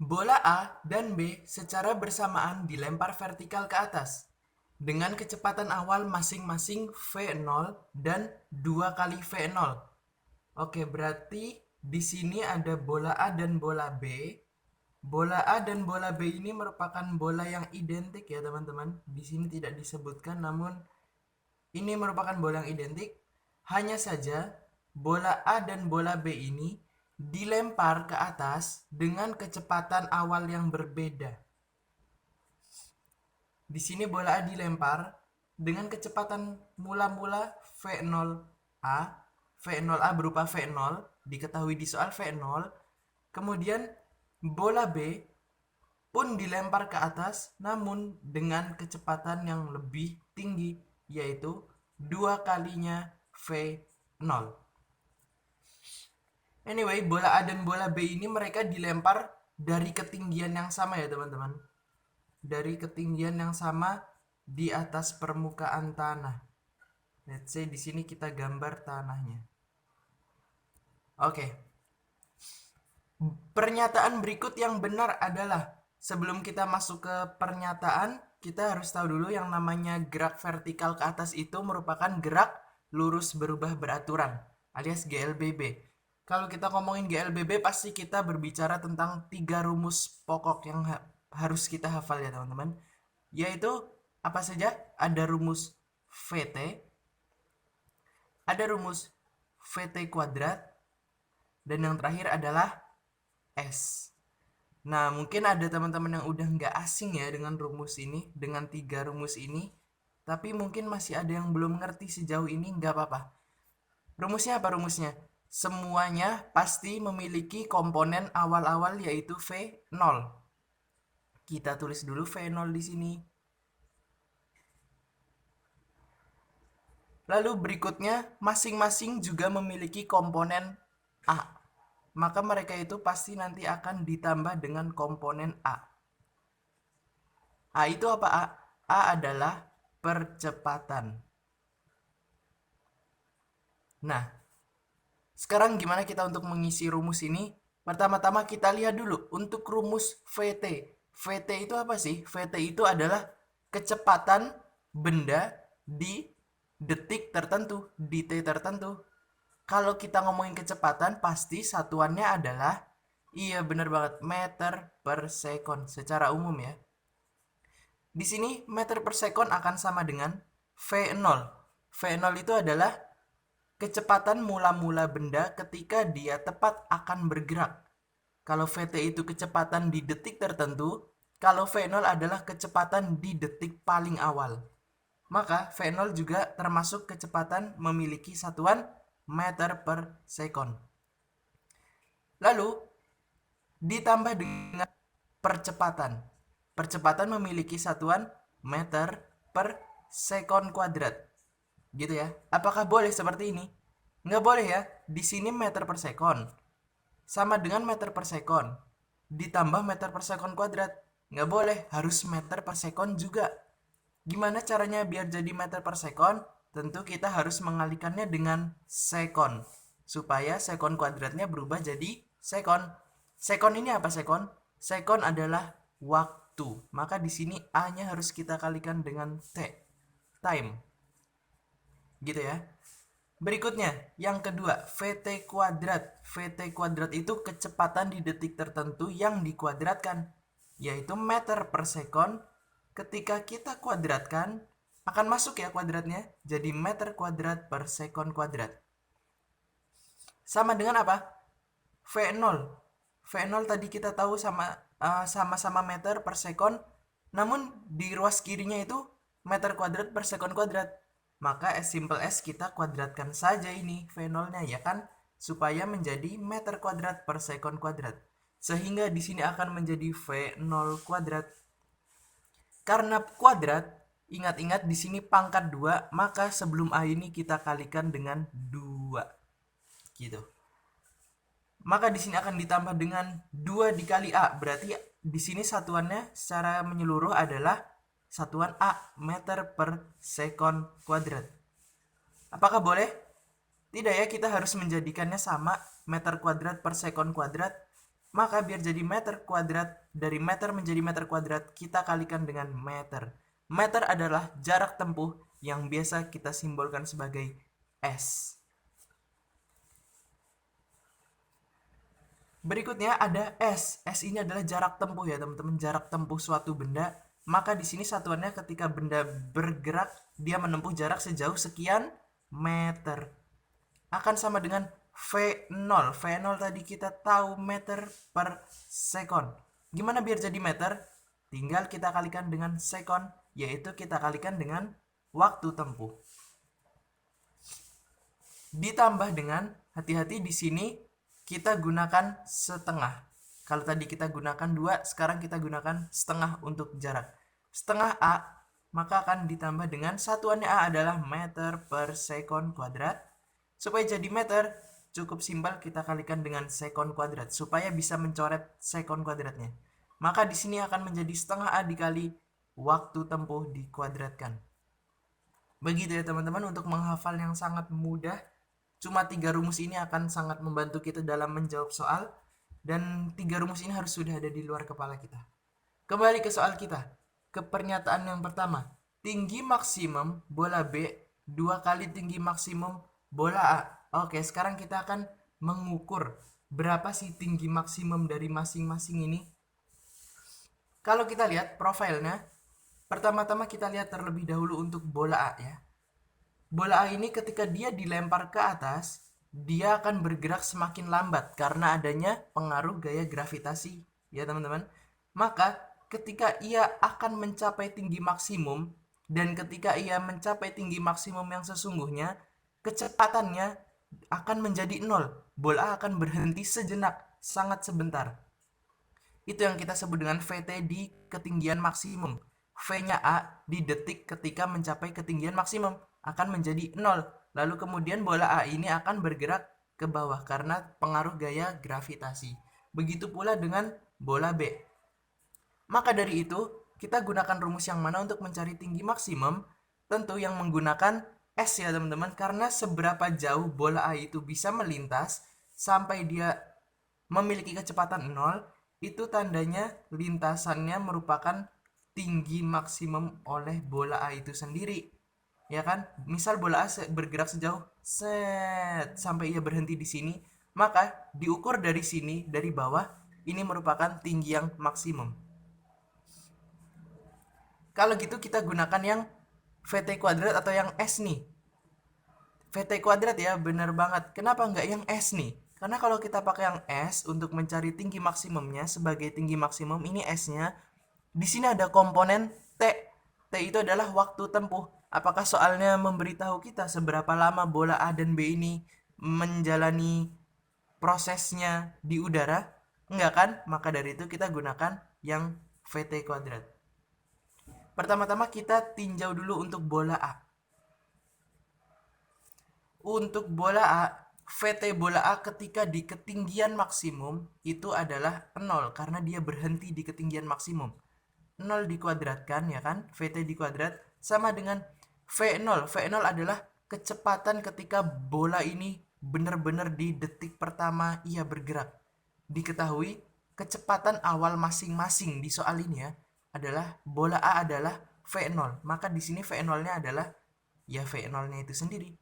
Bola A dan B secara bersamaan dilempar vertikal ke atas dengan kecepatan awal masing-masing V0 dan 2 kali V0. Oke, berarti di sini ada bola A dan bola B. Bola A dan bola B ini merupakan bola yang identik ya, teman-teman. Di sini tidak disebutkan, namun ini merupakan bola yang identik. Hanya saja bola A dan bola B ini dilempar ke atas dengan kecepatan awal yang berbeda. Di sini bola A dilempar dengan kecepatan mula-mula V0A. V0A berupa V0, diketahui di soal V0. Kemudian bola B pun dilempar ke atas namun dengan kecepatan yang lebih tinggi, yaitu 2 kalinya V0. Anyway, bola A dan bola B ini mereka dilempar dari ketinggian yang sama ya, teman-teman. Dari ketinggian yang sama di atas permukaan tanah. Let's say di sini kita gambar tanahnya. Oke. Pernyataan berikut yang benar adalah, sebelum kita masuk ke pernyataan, kita harus tahu dulu yang namanya gerak vertikal ke atas itu merupakan gerak lurus berubah beraturan alias GLBB. Kalau kita ngomongin GLBB pasti kita berbicara tentang 3 rumus pokok yang harus kita hafal ya, teman-teman. Yaitu apa saja? Ada rumus VT, ada rumus VT kuadrat, dan yang terakhir adalah S. Nah, mungkin ada teman-teman yang udah nggak asing ya dengan rumus ini, dengan 3 rumus ini. Tapi mungkin masih ada yang belum ngerti sejauh ini, nggak apa-apa. Rumusnya apa rumusnya? Semuanya pasti memiliki komponen awal-awal yaitu V0. Kita tulis dulu V0 di sini. Lalu berikutnya, masing-masing juga memiliki komponen A. Maka mereka itu pasti nanti akan ditambah dengan komponen A. A itu apa A? A adalah percepatan. Nah, sekarang gimana kita untuk mengisi rumus ini? Pertama-tama kita lihat dulu untuk rumus VT. VT itu apa sih? VT itu adalah kecepatan benda di detik tertentu, di T tertentu. Kalau kita ngomongin kecepatan, pasti satuannya adalah, iya bener banget, meter per second secara umum ya. Di sini meter per second akan sama dengan V0. V0 itu adalah kecepatan mula-mula benda ketika dia tepat akan bergerak. Kalau VT itu kecepatan di detik tertentu, kalau V0 adalah kecepatan di detik paling awal. Maka V0 juga termasuk kecepatan memiliki satuan meter per second. Lalu ditambah dengan percepatan. Percepatan memiliki satuan meter per second kuadrat. Gitu ya. Apakah boleh seperti ini? Nggak boleh ya. Di sini meter per second sama dengan meter per second ditambah meter per second kuadrat. Nggak boleh, harus meter per second juga. Gimana caranya biar jadi meter per second? Tentu kita harus mengalikannya dengan second, supaya second kuadratnya berubah jadi second. Second ini apa second? Second adalah waktu. Maka di sini A-nya harus kita kalikan dengan T, time. Gitu ya. Berikutnya, yang kedua, VT kuadrat. VT kuadrat itu kecepatan di detik tertentu yang dikuadratkan, yaitu meter per second. Ketika kita kuadratkan, akan masuk ya kuadratnya, jadi meter kuadrat per second kuadrat. Sama dengan apa? V0. V0 tadi kita tahu sama-sama meter per second, namun di ruas kirinya itu meter kuadrat per second kuadrat. Maka as simple as kita kuadratkan saja ini V0-nya ya kan, supaya menjadi meter kuadrat per second kuadrat. Sehingga di sini akan menjadi V0 kuadrat. Karena kuadrat, ingat-ingat di sini pangkat 2, maka sebelum A ini kita kalikan dengan 2. Gitu. Maka di sini akan ditambah dengan 2 dikali A. Berarti di sini satuannya secara menyeluruh adalah satuan A, meter per second kuadrat. Apakah boleh? Tidak ya, kita harus menjadikannya sama, meter kuadrat per second kuadrat. Maka biar jadi meter kuadrat, dari meter menjadi meter kuadrat, kita kalikan dengan meter. Meter adalah jarak tempuh yang biasa kita simbolkan sebagai S. Berikutnya ada S. S ini adalah jarak tempuh ya teman-teman, jarak tempuh suatu benda. Maka di sini satuannya ketika benda bergerak, dia menempuh jarak sejauh sekian meter. Akan sama dengan V0. V0 tadi kita tahu meter per sekon. Gimana biar jadi meter? Tinggal kita kalikan dengan sekon, yaitu kita kalikan dengan waktu tempuh. Ditambah dengan, hati-hati di sini kita gunakan setengah. Kalau tadi kita gunakan 2, sekarang kita gunakan setengah untuk jarak. Setengah A, maka akan ditambah dengan satuannya A adalah meter per sekon kuadrat. Supaya jadi meter, cukup simpel kita kalikan dengan sekon kuadrat supaya bisa mencoret sekon kuadratnya. Maka di sini akan menjadi setengah A dikali waktu tempuh dikuadratkan. Begitu ya teman-teman, untuk menghafal yang sangat mudah. Cuma 3 rumus ini akan sangat membantu kita dalam menjawab soal. Dan 3 rumus ini harus sudah ada di luar kepala kita. Kembali ke soal kita. Ke pernyataan yang pertama. Tinggi maksimum bola B 2 kali tinggi maksimum bola A. Oke, sekarang kita akan mengukur berapa sih tinggi maksimum dari masing-masing ini. Kalau kita lihat profilnya, pertama-tama kita lihat terlebih dahulu untuk bola A ya. Bola A ini ketika dia dilempar ke atas, dia akan bergerak semakin lambat karena adanya pengaruh gaya gravitasi ya teman-teman. Maka ketika ia akan mencapai tinggi maksimum, dan ketika ia mencapai tinggi maksimum yang sesungguhnya, kecepatannya akan menjadi 0. Bola A akan berhenti sejenak, sangat sebentar. Itu yang kita sebut dengan VT di ketinggian maksimum. V-nya A di detik ketika mencapai ketinggian maksimum akan menjadi 0. Lalu kemudian bola A ini akan bergerak ke bawah karena pengaruh gaya gravitasi. Begitu pula dengan bola B. Maka dari itu, kita gunakan rumus yang mana untuk mencari tinggi maksimum? Tentu yang menggunakan S ya teman-teman, karena seberapa jauh bola A itu bisa melintas sampai dia memiliki kecepatan 0, itu tandanya lintasannya merupakan tinggi maksimum oleh bola A itu sendiri. Ya kan? Misal bola A bergerak sejauh sampai ia berhenti di sini, maka diukur dari sini, dari bawah, ini merupakan tinggi yang maksimum. Kalau gitu kita gunakan yang VT kuadrat atau yang S nih. VT kuadrat ya, bener banget. Kenapa nggak yang S nih? Karena kalau kita pakai yang S untuk mencari tinggi maksimumnya sebagai tinggi maksimum, ini S-nya. Di sini ada komponen T. T itu adalah waktu tempuh. Apakah soalnya memberitahu kita seberapa lama bola A dan B ini menjalani prosesnya di udara? Enggak kan? Maka dari itu kita gunakan yang VT kuadrat. Pertama-tama kita tinjau dulu untuk bola A. Untuk bola A, VT bola A ketika di ketinggian maksimum itu adalah 0 karena dia berhenti di ketinggian maksimum. 0 dikuadratkan ya kan, VT dikuadrat sama dengan V0. V0 adalah kecepatan ketika bola ini benar-benar di detik pertama ia bergerak. Diketahui kecepatan awal masing-masing di soal ini ya adalah bola A adalah V0. Maka di sini V0-nya adalah ya V0-nya itu sendiri.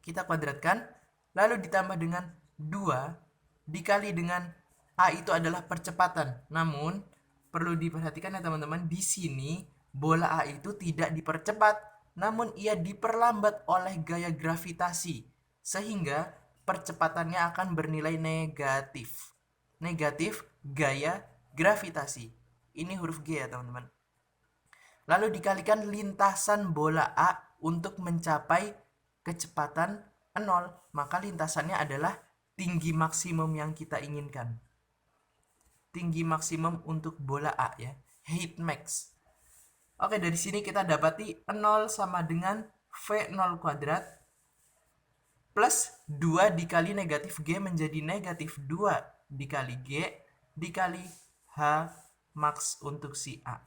Kita kuadratkan, lalu ditambah dengan 2 dikali dengan A itu adalah percepatan. Namun perlu diperhatikan ya teman-teman, di sini bola A itu tidak dipercepat, namun ia diperlambat oleh gaya gravitasi, sehingga percepatannya akan bernilai negatif. Negatif gaya gravitasi. Ini huruf G ya teman-teman. Lalu dikalikan lintasan bola A untuk mencapai kecepatan 0, maka lintasannya adalah tinggi maksimum yang kita inginkan. Tinggi maksimum untuk bola A ya, height max. Oke, dari sini kita dapati 0 sama dengan V0 kuadrat plus 2 dikali negatif G menjadi negatif 2 dikali G dikali H max untuk si A.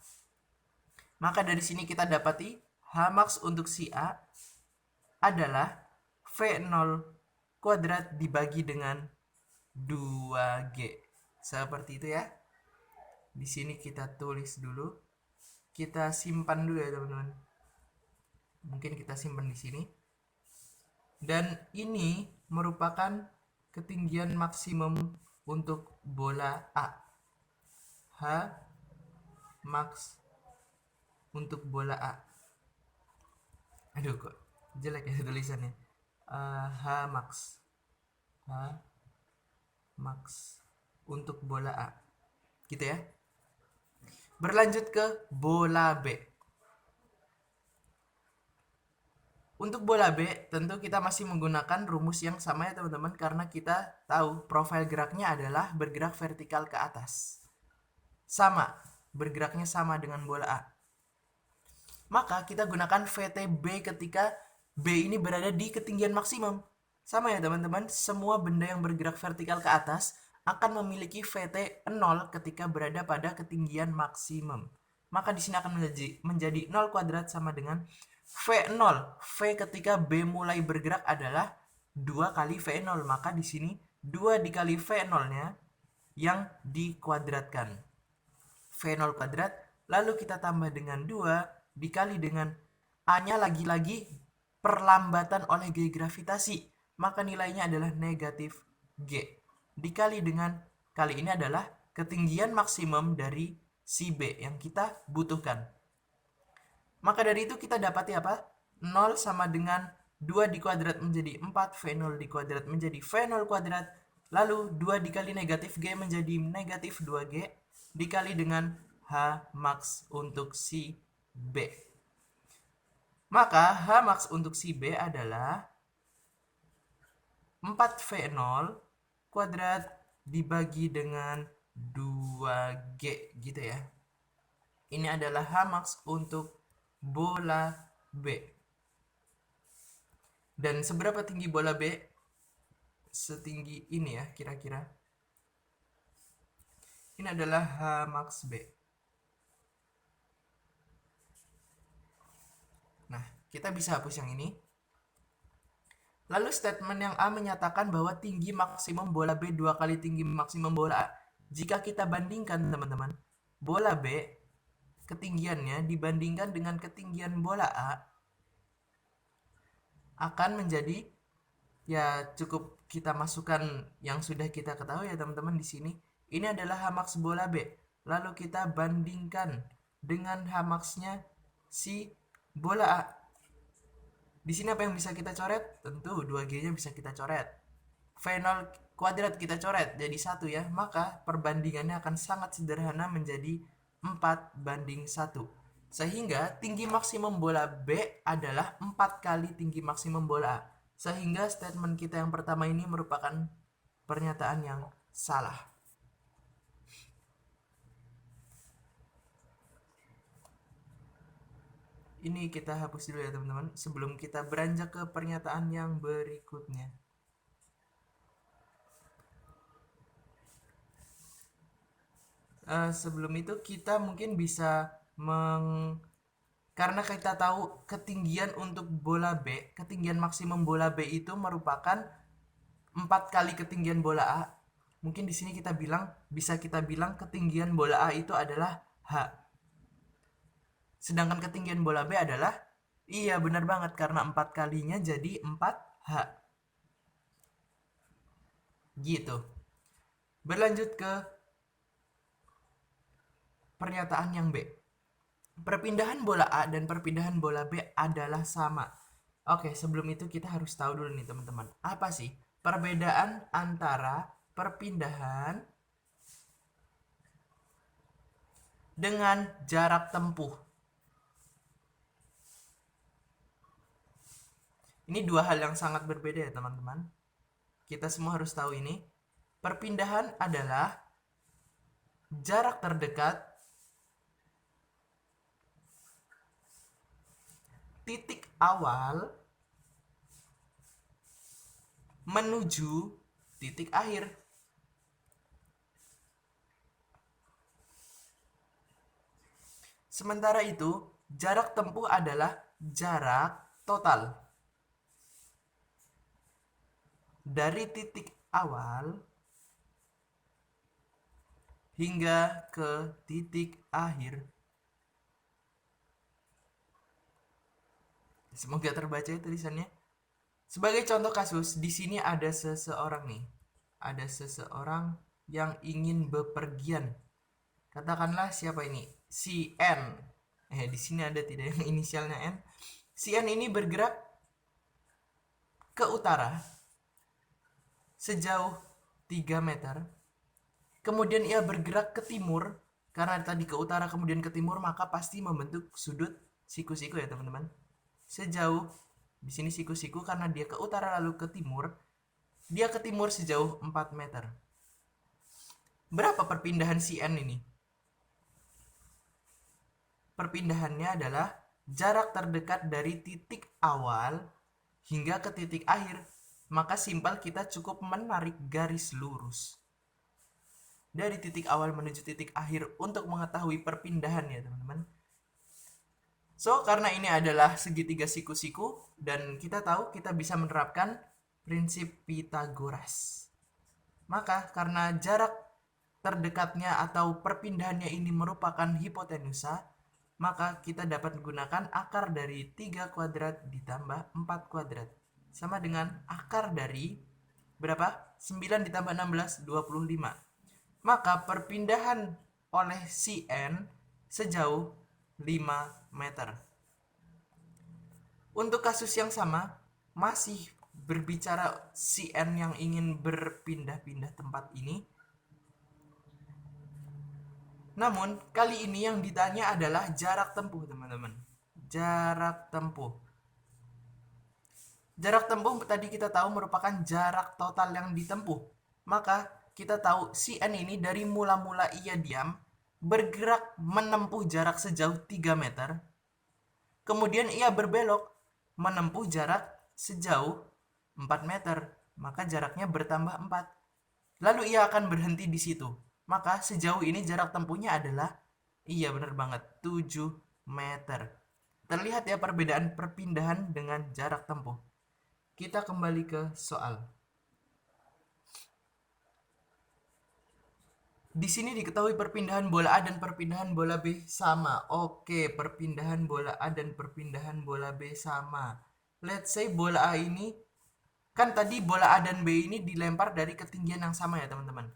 Maka dari sini kita dapati H max untuk si A adalah V0 kuadrat dibagi dengan 2G. Seperti itu ya. Di sini kita tulis dulu. Kita simpan dulu ya teman-teman. Mungkin kita simpan di sini. Dan ini merupakan ketinggian maksimum untuk bola A. H max untuk bola A. Aduh kok jelek ya tulisannya. H max. H max untuk bola A. Gitu ya. Berlanjut ke bola B. Untuk bola B, tentu kita masih menggunakan rumus yang sama ya teman-teman, karena kita tahu profil geraknya adalah bergerak vertikal ke atas. Sama, bergeraknya sama dengan bola A. Maka kita gunakan VTB ketika B ini berada di ketinggian maksimum. Sama ya teman-teman, semua benda yang bergerak vertikal ke atas akan memiliki VT 0 ketika berada pada ketinggian maksimum. Maka di sini akan menjadi 0 kuadrat sama dengan V0. V ketika B mulai bergerak adalah 2 kali V0. Maka di sini 2 dikali V0-nya yang dikuadratkan. V0 kuadrat, lalu kita tambah dengan 2 dikali dengan A-nya lagi-lagi perlambatan oleh gaya gravitasi. Maka nilainya adalah negatif G. Dikali dengan, kali ini adalah ketinggian maksimum dari si B yang kita butuhkan. Maka dari itu kita dapati apa? 0 sama dengan 2 dikuadrat menjadi 4, V0 dikuadrat menjadi V0 kuadrat, lalu 2 dikali negatif G menjadi negatif 2G, dikali dengan H max untuk si B. Maka H max untuk si B adalah 4V0 kuadrat dibagi dengan 2G gitu ya. Ini adalah H max untuk bola B. Dan seberapa tinggi bola B? Setinggi ini ya kira-kira. Ini adalah H max B. Nah, kita bisa hapus yang ini. Lalu statement yang A menyatakan bahwa tinggi maksimum bola B 2 kali tinggi maksimum bola A. Jika kita bandingkan teman-teman, bola B ketinggiannya dibandingkan dengan ketinggian bola A akan menjadi, ya cukup kita masukkan yang sudah kita ketahui ya teman-teman di sini. Ini adalah H max bola B. Lalu kita bandingkan dengan H maxnya si bola A. Di sini apa yang bisa kita coret? Tentu 2G-nya bisa kita coret. V0 kuadrat kita coret jadi 1 ya. Maka perbandingannya akan sangat sederhana menjadi 4:1. Sehingga tinggi maksimum bola B adalah 4 kali tinggi maksimum bola A. Sehingga statement kita yang pertama ini merupakan pernyataan yang salah. Ini kita hapus dulu ya teman-teman, sebelum kita beranjak ke pernyataan yang berikutnya. Sebelum itu kita mungkin bisa karena kita tahu ketinggian untuk bola B, ketinggian maksimum bola B itu merupakan 4 kali ketinggian bola A. Mungkin di sini bisa kita bilang ketinggian bola A itu adalah H. Sedangkan ketinggian bola B adalah, iya benar banget, karena 4 kalinya jadi 4H. Gitu. Berlanjut ke pernyataan yang B. Perpindahan bola A dan perpindahan bola B adalah sama. Oke, sebelum itu kita harus tahu dulu nih teman-teman. Apa sih perbedaan antara perpindahan dengan jarak tempuh? Ini dua hal yang sangat berbeda ya teman-teman. Kita semua harus tahu ini. Perpindahan adalah jarak terdekat titik awal menuju titik akhir. Sementara itu, jarak tempuh adalah jarak total dari titik awal hingga ke titik akhir. Semoga terbaca ya tulisannya. Sebagai contoh kasus, di sini ada seseorang nih. Ada seseorang yang ingin bepergian. Katakanlah siapa ini? Si N. Di sini ada tidak yang inisialnya N. Si N ini bergerak ke utara sejauh 3 meter. Kemudian ia bergerak ke timur. Karena tadi ke utara kemudian ke timur, maka pasti membentuk sudut siku-siku ya teman-teman. Sejauh, di sini siku-siku karena dia ke utara lalu ke timur. Dia ke timur sejauh 4 meter. Berapa perpindahan si N ini? Perpindahannya adalah jarak terdekat dari titik awal hingga ke titik akhir. Maka simpel, kita cukup menarik garis lurus dari titik awal menuju titik akhir untuk mengetahui perpindahan ya teman-teman. So, karena ini adalah segitiga siku-siku dan kita tahu kita bisa menerapkan prinsip Pythagoras. Maka karena jarak terdekatnya atau perpindahannya ini merupakan hipotenusa, maka kita dapat menggunakan akar dari 3 kuadrat ditambah 4 kuadrat. Sama dengan akar dari berapa? 9 ditambah 16, 25. Maka perpindahan oleh si N sejauh 5 meter. Untuk kasus yang sama, masih berbicara si N yang ingin berpindah-pindah tempat ini. Namun, kali ini yang ditanya adalah jarak tempuh, teman-teman. Jarak tempuh. Jarak tempuh tadi kita tahu merupakan jarak total yang ditempuh. Maka, kita tahu si N ini dari mula-mula ia diam, bergerak menempuh jarak sejauh 3 meter. Kemudian ia berbelok menempuh jarak sejauh 4 meter. Maka jaraknya bertambah 4. Lalu ia akan berhenti di situ. Maka sejauh ini jarak tempuhnya adalah, iya benar banget, 7 meter. Terlihat ya perbedaan perpindahan dengan jarak tempuh. Kita kembali ke soal. Di sini diketahui perpindahan bola A dan perpindahan bola B sama. Oke, perpindahan bola A dan perpindahan bola B sama. Let's say bola A ini, kan tadi bola A dan B ini dilempar dari ketinggian yang sama ya teman-teman.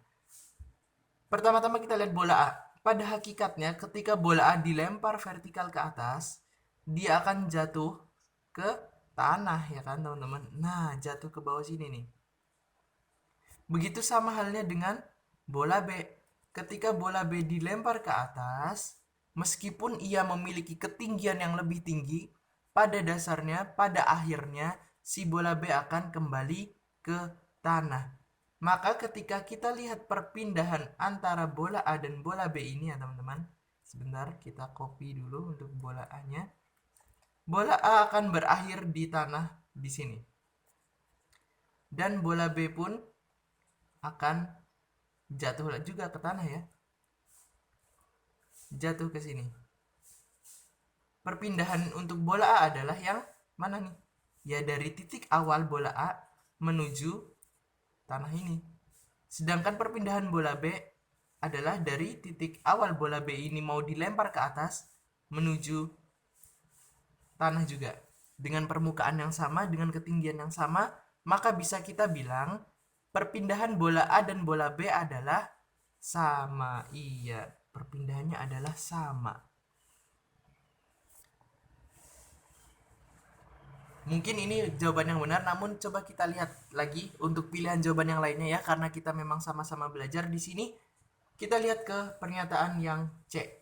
Pertama-tama kita lihat bola A. Pada hakikatnya ketika bola A dilempar vertikal ke atas, dia akan jatuh ke tanah ya kan teman-teman. Nah, jatuh ke bawah sini nih. Begitu sama halnya dengan bola B. Ketika bola B dilempar ke atas, meskipun ia memiliki ketinggian yang lebih tinggi, pada dasarnya, pada akhirnya, si bola B akan kembali ke tanah. Maka ketika kita lihat perpindahan antara bola A dan bola B ini ya teman-teman, sebentar kita copy dulu untuk bola A-nya. Bola A akan berakhir di tanah di sini. Dan bola B pun akan jatuh juga ke tanah ya. Jatuh ke sini. Perpindahan untuk bola A adalah yang mana nih? Ya dari titik awal bola A menuju tanah ini. Sedangkan perpindahan bola B adalah dari titik awal bola B ini mau dilempar ke atas menuju tanah juga. Dengan permukaan yang sama, dengan ketinggian yang sama, maka bisa kita bilang perpindahan bola A dan bola B adalah sama. Iya, perpindahannya adalah sama. Mungkin ini jawaban yang benar, namun coba kita lihat lagi untuk pilihan jawaban yang lainnya ya, karena kita memang sama-sama belajar di sini. Kita lihat ke pernyataan yang C.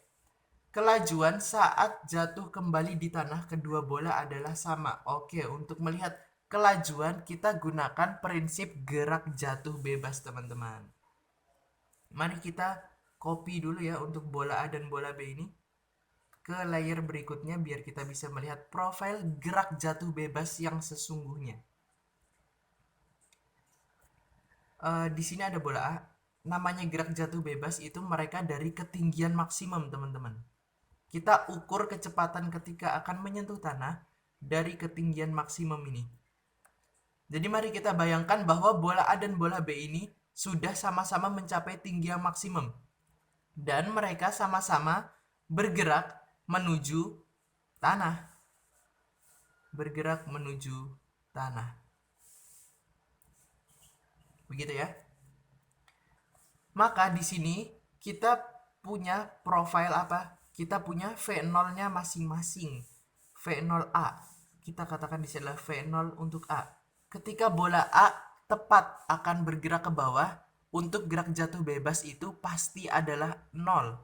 Kelajuan saat jatuh kembali di tanah kedua bola adalah sama. Oke, untuk melihat kelajuan kita gunakan prinsip gerak jatuh bebas teman-teman. Mari kita copy dulu ya untuk bola A dan bola B ini ke layer berikutnya biar kita bisa melihat profil gerak jatuh bebas yang sesungguhnya. Di sini ada bola A. Namanya gerak jatuh bebas itu mereka dari ketinggian maksimum teman-teman. Kita ukur kecepatan ketika akan menyentuh tanah dari ketinggian maksimum ini. Jadi mari kita bayangkan bahwa bola A dan bola B ini sudah sama-sama mencapai tinggi yang maksimum. dan mereka sama-sama bergerak menuju tanah. Bergerak menuju tanah. Begitu ya. Maka di sini kita punya profil apa? Kita punya V0-nya masing-masing. V0A. Kita katakan di sini adalah V0 untuk A. Ketika bola A tepat akan bergerak ke bawah, untuk gerak jatuh bebas itu pasti adalah 0.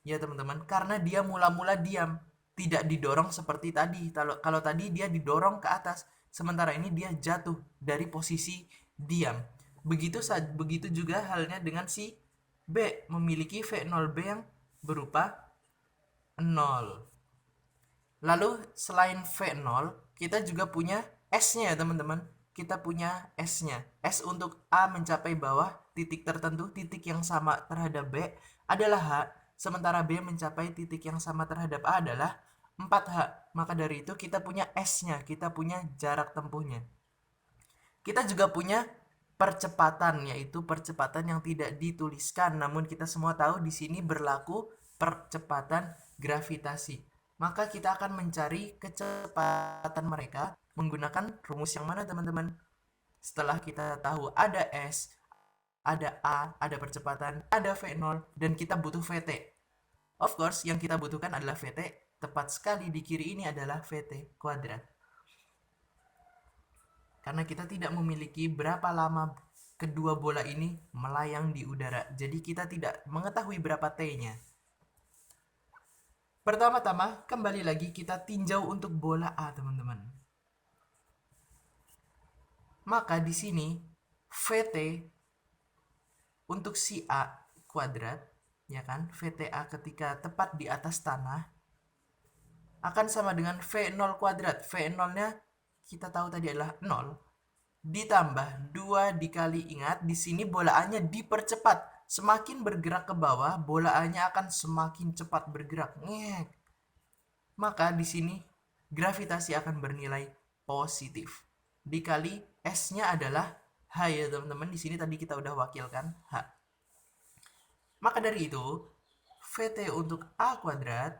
Ya teman-teman, karena dia mula-mula diam, tidak didorong seperti tadi. Kalau tadi dia didorong ke atas, sementara ini dia jatuh dari posisi diam. Begitu juga halnya dengan si B, memiliki V0B yang berupa 0. Lalu selain V0, kita juga punya S-nya ya teman-teman. Kita punya S-nya. S untuk A mencapai bawah titik tertentu, titik yang sama terhadap B adalah H, sementara B mencapai titik yang sama terhadap A adalah 4H. Maka dari itu kita punya S-nya, kita punya jarak tempuhnya. Kita juga punya percepatan, yaitu percepatan yang tidak dituliskan, namun kita semua tahu di sini berlaku percepatan gravitasi. Maka kita akan mencari kecepatan mereka menggunakan rumus yang mana teman-teman? Setelah kita tahu ada S, ada A, ada percepatan, ada V0, dan kita butuh VT. Of course, yang kita butuhkan adalah VT. Tepat sekali di kiri ini adalah VT kuadrat. Karena kita tidak memiliki berapa lama kedua bola ini melayang di udara. Jadi kita tidak mengetahui berapa T-nya. Pertama-tama, kembali lagi kita tinjau untuk bola A, teman-teman. Maka di sini VT untuk si A kuadrat, ya kan? VTA ketika tepat di atas tanah akan sama dengan V0 kuadrat. V0-nya kita tahu tadi adalah 0 ditambah 2 dikali, ingat di sini bola A-nya dipercepat. Semakin bergerak ke bawah, bola A-nya akan semakin cepat bergerak. Maka di sini gravitasi akan bernilai positif. Dikali S-nya adalah H ya teman-teman. Di sini tadi kita udah wakilkan H. Maka dari itu, VT untuk A kuadrat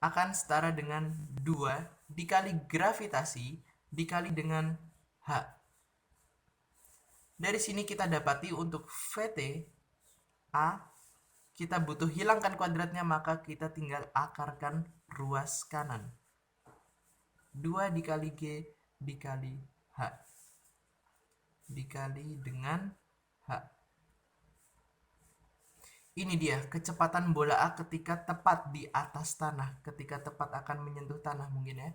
akan setara dengan 2 dikali gravitasi dikali dengan H. Dari sini kita dapati untuk VT A, kita butuh hilangkan kuadratnya, maka kita tinggal akarkan ruas kanan. 2 dikali G dikali H. Dikali dengan H. Ini dia kecepatan bola A ketika tepat di atas tanah, ketika tepat akan menyentuh tanah mungkin ya.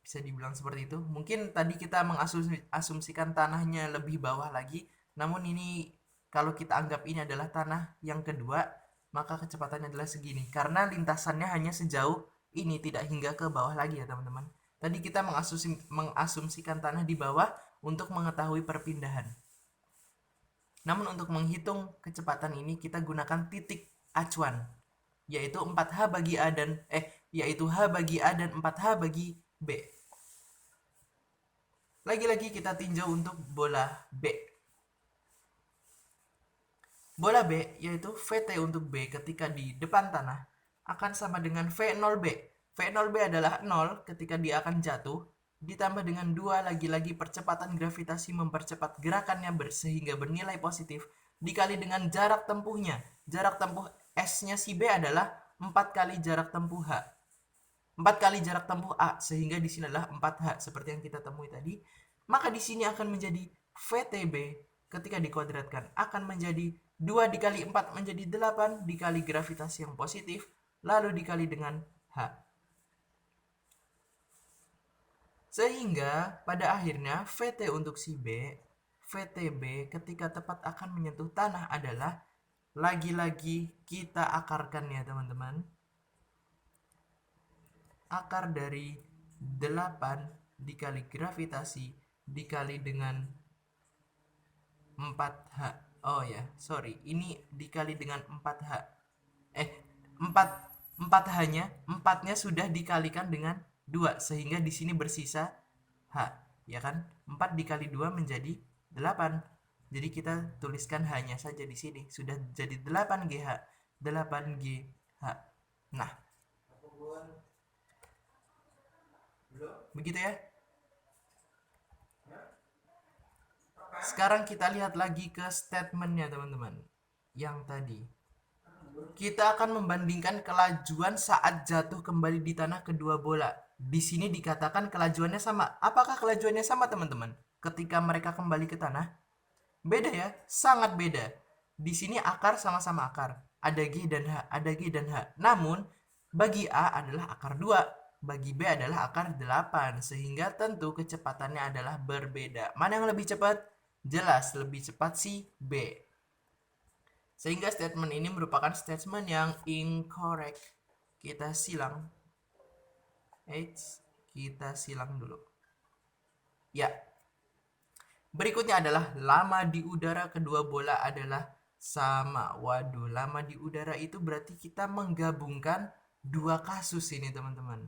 Bisa dibilang seperti itu. Mungkin tadi kita mengasumsikan tanahnya lebih bawah lagi, namun ini kalau kita anggap ini adalah tanah yang kedua, maka kecepatannya adalah segini. Karena lintasannya hanya sejauh ini, tidak hingga ke bawah lagi ya teman-teman. Tadi kita mengasumsikan tanah di bawah untuk mengetahui perpindahan. Namun untuk menghitung kecepatan ini kita gunakan titik acuan, yaitu 4H bagi A dan yaitu H bagi A dan 4H bagi B. Lagi-lagi kita tinjau untuk bola B. Bola B yaitu VT untuk B ketika di depan tanah akan sama dengan V0B. V0B adalah 0 ketika dia akan jatuh, ditambah dengan 2 lagi-lagi percepatan gravitasi mempercepat gerakannya sehingga bernilai positif, dikali dengan jarak tempuhnya. Jarak tempuh S-nya si B adalah 4 kali jarak tempuh H. 4 kali jarak tempuh A, sehingga di sini adalah 4H seperti yang kita temui tadi. Maka di sini akan menjadi VTB ketika dikuadratkan akan menjadi 2 dikali 4 menjadi 8 dikali gravitasi yang positif, lalu dikali dengan H. Sehingga pada akhirnya VT untuk si B, VTB ketika tepat akan menyentuh tanah adalah, lagi-lagi kita akarkan ya teman-teman. Akar dari 8 dikali gravitasi dikali dengan 4H. Oh ya, sorry. Ini dikali dengan 4H. 4H-nya, 4-nya sudah dikalikan dengan 2 sehingga di sini bersisa H, ya kan? 4 dikali 2 menjadi 8. Jadi kita tuliskan H-nya saja di sini. Sudah jadi 8GH. 8GH. Nah, begitu ya. Sekarang kita lihat lagi ke statementnya teman-teman. Yang tadi. Kita akan membandingkan kelajuan saat jatuh kembali di tanah kedua bola. Di sini dikatakan kelajuannya sama. Apakah kelajuannya sama teman-teman? Ketika mereka kembali ke tanah? Beda ya, sangat beda. Di sini akar sama-sama akar. Ada G dan H, ada G dan H. Namun, bagi A adalah akar 2, bagi B adalah akar 8. Sehingga tentu kecepatannya adalah berbeda. Mana yang lebih cepat? Jelas, lebih cepat si B. Sehingga statement ini merupakan statement yang incorrect. Kita silang. Kita silang dulu. Ya. Berikutnya adalah lama di udara kedua bola adalah sama. Waduh, lama di udara itu berarti kita menggabungkan dua kasus ini teman-teman.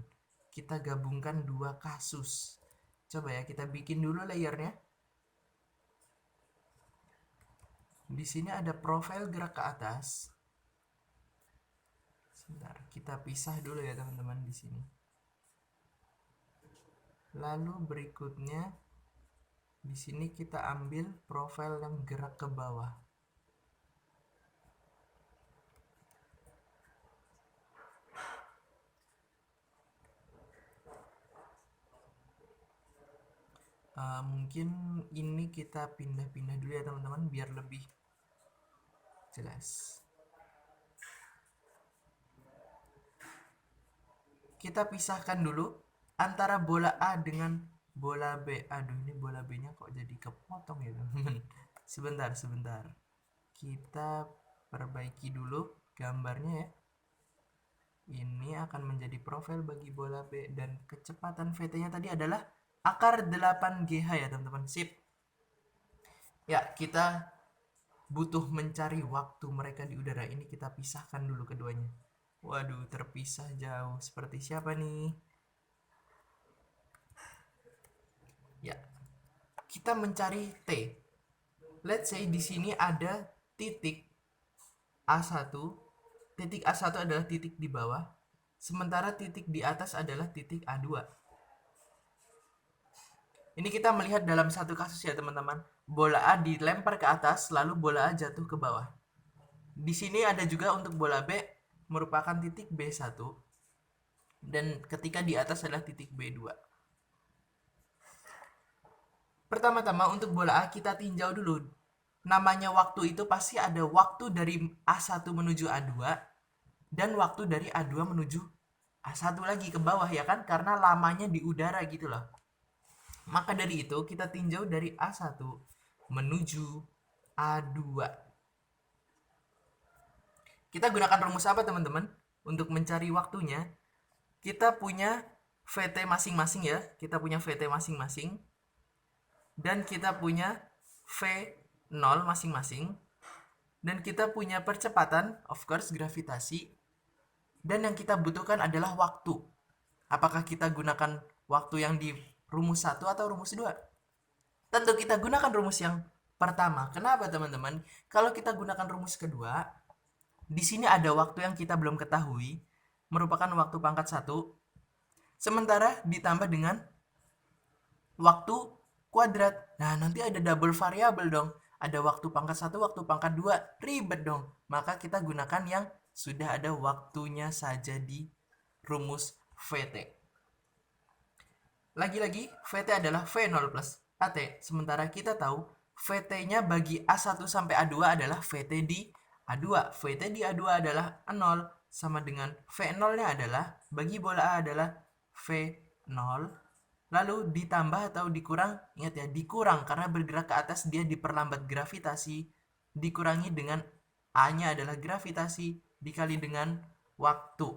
Kita gabungkan dua kasus. Coba ya, kita bikin dulu layernya. Di sini ada profil gerak ke atas. Sebentar, kita pisah dulu ya teman-teman di sini. Lalu berikutnya di sini kita ambil profil yang gerak ke bawah. Mungkin ini kita pindah-pindah dulu ya teman-teman biar lebih jelas. Kita pisahkan dulu antara bola A dengan bola B. Aduh, ini bola B-nya kok jadi kepotong ya teman-teman. Sebentar. Kita perbaiki dulu gambarnya ya. Ini akan menjadi profil bagi bola B dan kecepatan VT-nya tadi adalah akar 8GH ya teman-teman. Sip. Ya, kita butuh mencari waktu mereka di udara ini. Kita pisahkan dulu keduanya. Waduh, terpisah jauh. Seperti siapa nih? Ya. Kita mencari T. Let's say di sini ada titik A1. Titik A1 adalah titik di bawah. Sementara titik di atas adalah titik A2. Ini kita melihat dalam satu kasus ya teman-teman. Bola A dilempar ke atas, lalu bola A jatuh ke bawah. Di sini ada juga untuk bola B merupakan titik B1 dan ketika di atas adalah titik B2. Pertama-tama untuk bola A kita tinjau dulu. Namanya waktu itu pasti ada waktu dari A1 menuju A2 dan waktu dari A2 menuju A1 lagi ke bawah ya kan, karena lamanya di udara gitu loh. Maka dari itu kita tinjau dari A1 menuju A2. Kita gunakan rumus apa teman-teman? Untuk mencari waktunya, kita punya VT masing-masing ya. Kita punya VT masing-masing. Dan kita punya V0 masing-masing. Dan kita punya percepatan, of course gravitasi. Dan yang kita butuhkan adalah waktu. Apakah kita gunakan waktu yang di rumus 1 atau rumus 2? Tentu kita gunakan rumus yang pertama. Kenapa teman-teman? Kalau kita gunakan rumus kedua, di sini ada waktu yang kita belum ketahui, merupakan waktu pangkat 1, sementara ditambah dengan waktu kuadrat. Nah, nanti ada double variabel dong. Ada waktu pangkat 1, waktu pangkat 2, ribet dong. Maka kita gunakan yang sudah ada waktunya saja di rumus VT. Lagi-lagi, VT adalah V0 plus AT, sementara kita tahu VT-nya bagi A1 sampai A2 adalah VT di A2. VT di A2 adalah 0 sama dengan V0-nya adalah bagi bola A adalah V0 lalu ditambah atau dikurang, ingat ya, dikurang karena bergerak ke atas dia diperlambat gravitasi, dikurangi dengan A-nya adalah gravitasi dikali dengan waktu.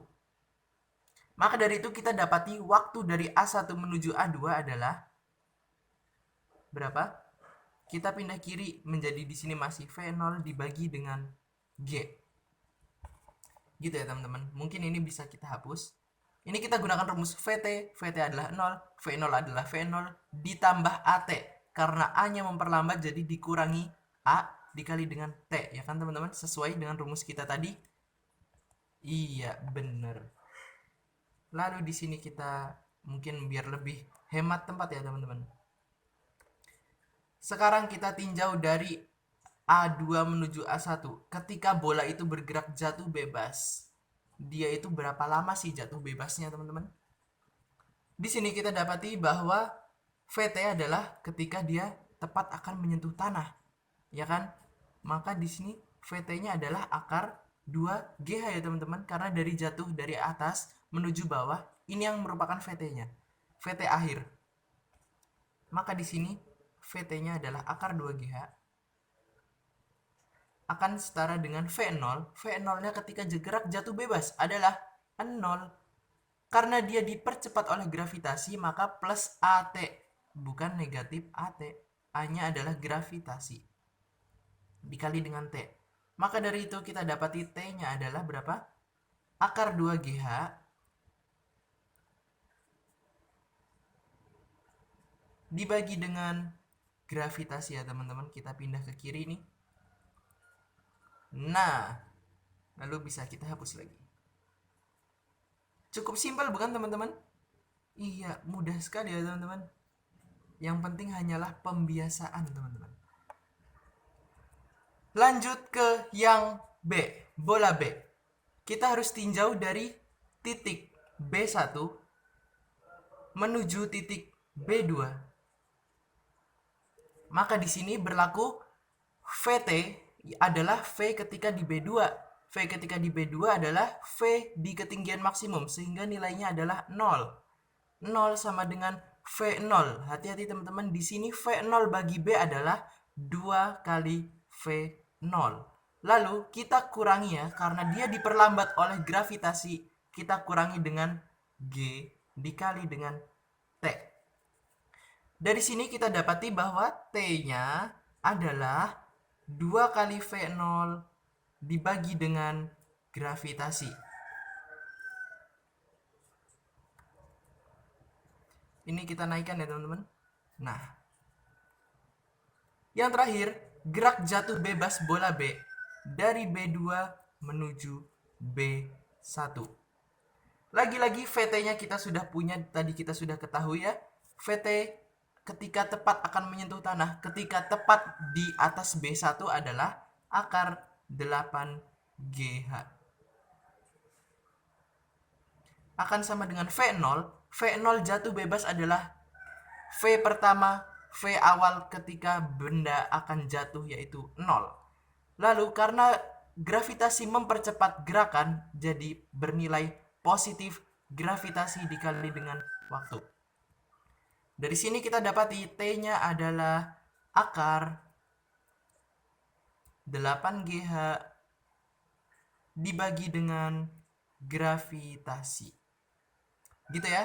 Maka dari itu kita dapati waktu dari A1 menuju A2 adalah berapa? Kita pindah kiri menjadi di sini masih V0 dibagi dengan G. Gitu ya teman-teman. Mungkin ini bisa kita hapus. Ini kita gunakan rumus VT. VT adalah 0, V0 adalah V0 ditambah AT. Karena A-nya memperlambat jadi dikurangi A dikali dengan T. Ya kan teman-teman? Sesuai dengan rumus kita tadi. Iya, bener. Lalu di sini kita mungkin biar lebih hemat tempat ya teman-teman. Sekarang kita tinjau dari A2 menuju A1. Ketika bola itu bergerak jatuh bebas, dia itu berapa lama sih jatuh bebasnya teman-teman? Di sini kita dapati bahwa VT adalah ketika dia tepat akan menyentuh tanah, ya kan? Maka di sini VT-nya adalah akar 2GH ya teman-teman, karena dari jatuh dari atas menuju bawah, ini yang merupakan VT-nya. VT akhir. Maka di sini VT-nya adalah akar 2GH akan setara dengan V0. V0-nya ketika gerak jatuh bebas adalah 0. Karena dia dipercepat oleh gravitasi, maka plus AT, bukan negatif AT. A-nya adalah gravitasi dikali dengan T. Maka dari itu kita dapati T-nya adalah berapa? Akar 2GH dibagi dengan gravitasi ya teman-teman. Kita pindah ke kiri nih. Nah, lalu bisa kita hapus lagi. Cukup simpel bukan teman-teman? Iya, mudah sekali ya teman-teman. Yang penting hanyalah pembiasaan teman-teman. Lanjut ke yang B, bola B. Kita harus tinjau dari titik B1 menuju titik B2. Maka di sini berlaku VT adalah V ketika di B2. V ketika di B2 adalah V di ketinggian maksimum, sehingga nilainya adalah 0. 0 sama dengan V0. Hati-hati teman-teman, di sini V0 bagi B adalah 2 kali V0. Lalu kita kurangi ya, karena dia diperlambat oleh gravitasi, kita kurangi dengan G dikali dengan T. Dari sini kita dapati bahwa T-nya adalah 2 kali V0 dibagi dengan gravitasi. Ini kita naikkan ya teman-teman. Nah, yang terakhir, gerak jatuh bebas bola B dari B2 menuju B1. Lagi-lagi VT-nya kita sudah punya, tadi kita sudah ketahui ya. VT ketika tepat akan menyentuh tanah, ketika tepat di atas B1 adalah akar 8GH. Akan sama dengan V0. V0 jatuh bebas adalah V pertama, V awal ketika benda akan jatuh, yaitu 0. Lalu karena gravitasi mempercepat gerakan, jadi bernilai positif gravitasi dikali dengan waktu. Dari sini kita dapati T-nya adalah akar 8GH dibagi dengan gravitasi. Gitu ya.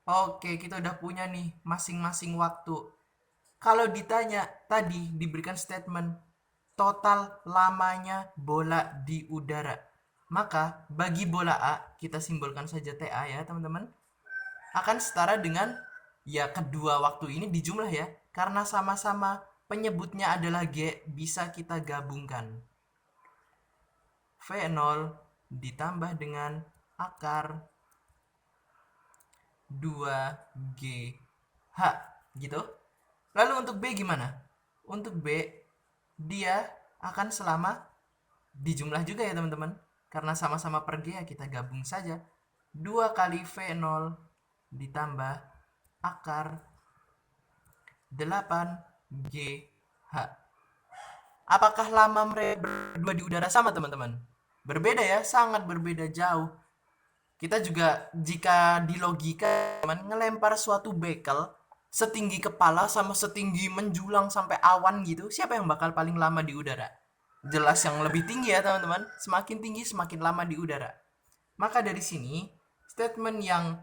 Oke, kita udah punya nih masing-masing waktu. Kalau ditanya tadi diberikan statement total lamanya bola di udara, maka bagi bola A, kita simbolkan saja TA ya teman-teman, akan setara dengan ya kedua waktu ini dijumlah ya, karena sama-sama penyebutnya adalah G, bisa kita gabungkan. V0 ditambah dengan akar 2GH gitu. Lalu untuk B gimana? Untuk B dia akan selama dijumlah juga ya teman-teman. Karena sama-sama per G ya kita gabung saja. 2 kali V0 ditambah akar 8GH. Apakah lama mereka berdua di udara sama teman-teman? Berbeda ya, sangat berbeda jauh. Kita juga jika di logika ngelempar suatu bekel setinggi kepala sama setinggi menjulang sampai awan gitu, siapa yang bakal paling lama di udara? Jelas yang lebih tinggi ya teman-teman. Semakin tinggi semakin lama di udara. Maka dari sini statement yang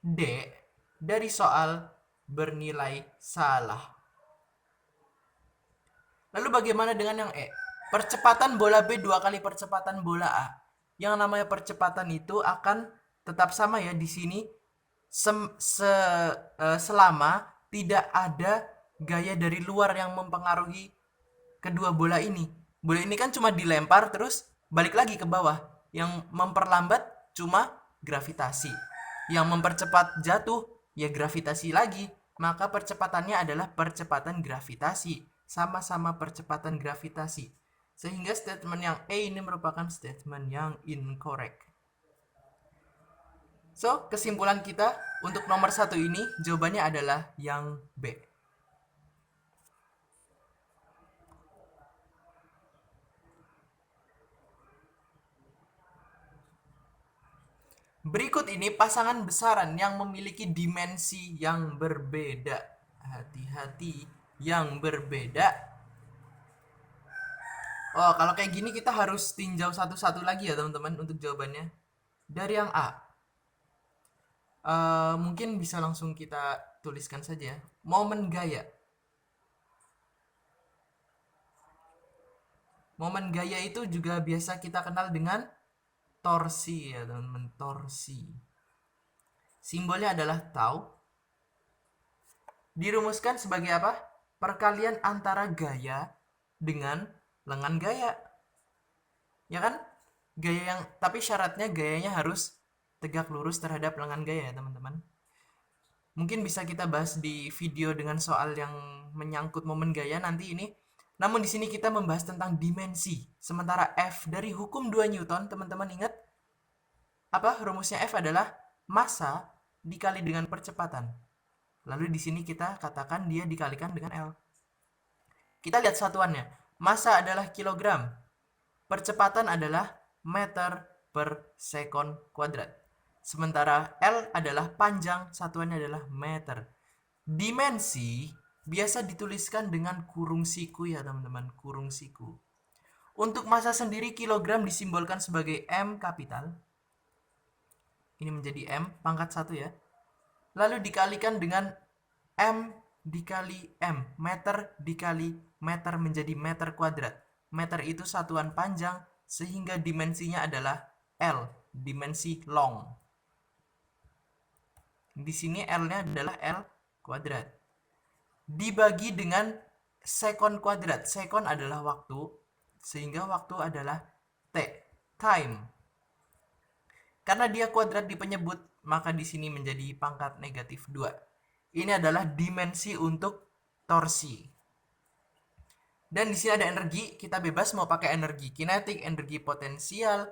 D dari soal bernilai salah. Lalu bagaimana dengan yang E? Percepatan bola B 2 kali percepatan bola A. Yang namanya percepatan itu akan tetap sama ya di sini selama tidak ada gaya dari luar yang mempengaruhi kedua bola ini. Bola ini kan cuma dilempar terus balik lagi ke bawah. Yang memperlambat cuma gravitasi. Yang mempercepat jatuh ya gravitasi lagi. Maka percepatannya adalah percepatan gravitasi. Sama-sama percepatan gravitasi. Sehingga statement yang A ini merupakan statement yang incorrect. So, kesimpulan kita untuk nomor 1 ini jawabannya adalah yang B. Berikut ini pasangan besaran yang memiliki dimensi yang berbeda. Hati-hati, yang berbeda. Oh, kalau kayak gini kita harus tinjau satu-satu lagi ya teman-teman untuk jawabannya. Dari yang A, mungkin bisa langsung kita tuliskan saja. Momen gaya. Momen gaya itu juga biasa kita kenal dengan torsi ya teman-teman, torsi. Simbolnya adalah tau. Dirumuskan sebagai apa? Perkalian antara gaya dengan lengan gaya. Ya kan? Gaya yang tapi syaratnya gayanya harus tegak lurus terhadap lengan gaya ya teman-teman. Mungkin bisa kita bahas di video dengan soal yang menyangkut momen gaya nanti ini. Namun di sini kita membahas tentang dimensi. Sementara F dari hukum 2 Newton, teman-teman ingat? Apa rumusnya? F adalah massa dikali dengan percepatan. Lalu di sini kita katakan dia dikalikan dengan L. Kita lihat satuannya. Massa adalah kilogram. Percepatan adalah meter per sekon kuadrat. Sementara L adalah panjang, satuannya adalah meter. Dimensi biasa dituliskan dengan kurung siku ya teman-teman, kurung siku. Untuk massa sendiri kilogram disimbolkan sebagai M kapital. Ini menjadi M pangkat 1 ya. Lalu dikalikan dengan M dikali M, meter dikali meter menjadi meter kuadrat. Meter itu satuan panjang sehingga dimensinya adalah L, dimensi long. Di sini L-nya adalah L kuadrat. Dibagi dengan sekon kuadrat. Sekon adalah waktu, sehingga waktu adalah T, time. Karena dia kuadrat di penyebut, maka di sini menjadi pangkat negatif 2. Ini adalah dimensi untuk torsi. Dan di sini ada energi, kita bebas mau pakai energi kinetik, energi potensial,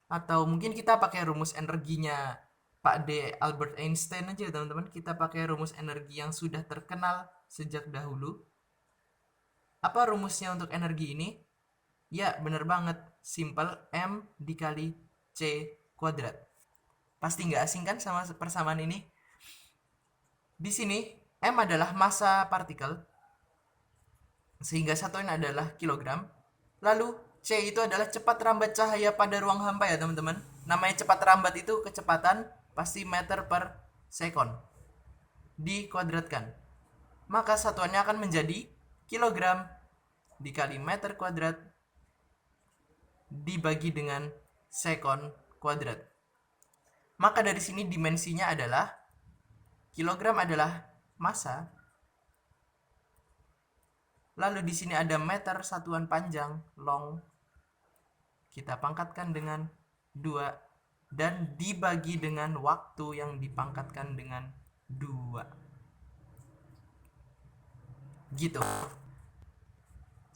atau mungkin kita pakai rumus energinya Pak D. Albert Einstein aja teman-teman. Kita pakai rumus energi yang sudah terkenal sejak dahulu. Apa rumusnya untuk energi ini? Ya, bener banget. Simple, M dikali C kuadrat. Pasti nggak asing kan sama persamaan ini? Di sini, M adalah massa partikel, sehingga satuan adalah kilogram. Lalu, C itu adalah cepat rambat cahaya pada ruang hampa ya teman-teman. Namanya cepat rambat itu kecepatan pasti meter per sekon. Dikuadratkan. Maka satuannya akan menjadi kilogram dikali meter kuadrat dibagi dengan sekon kuadrat. Maka dari sini dimensinya adalah kilogram adalah massa. Lalu di sini ada meter satuan panjang long. Kita pangkatkan dengan 2 dan dibagi dengan waktu yang dipangkatkan dengan 2. Gitu.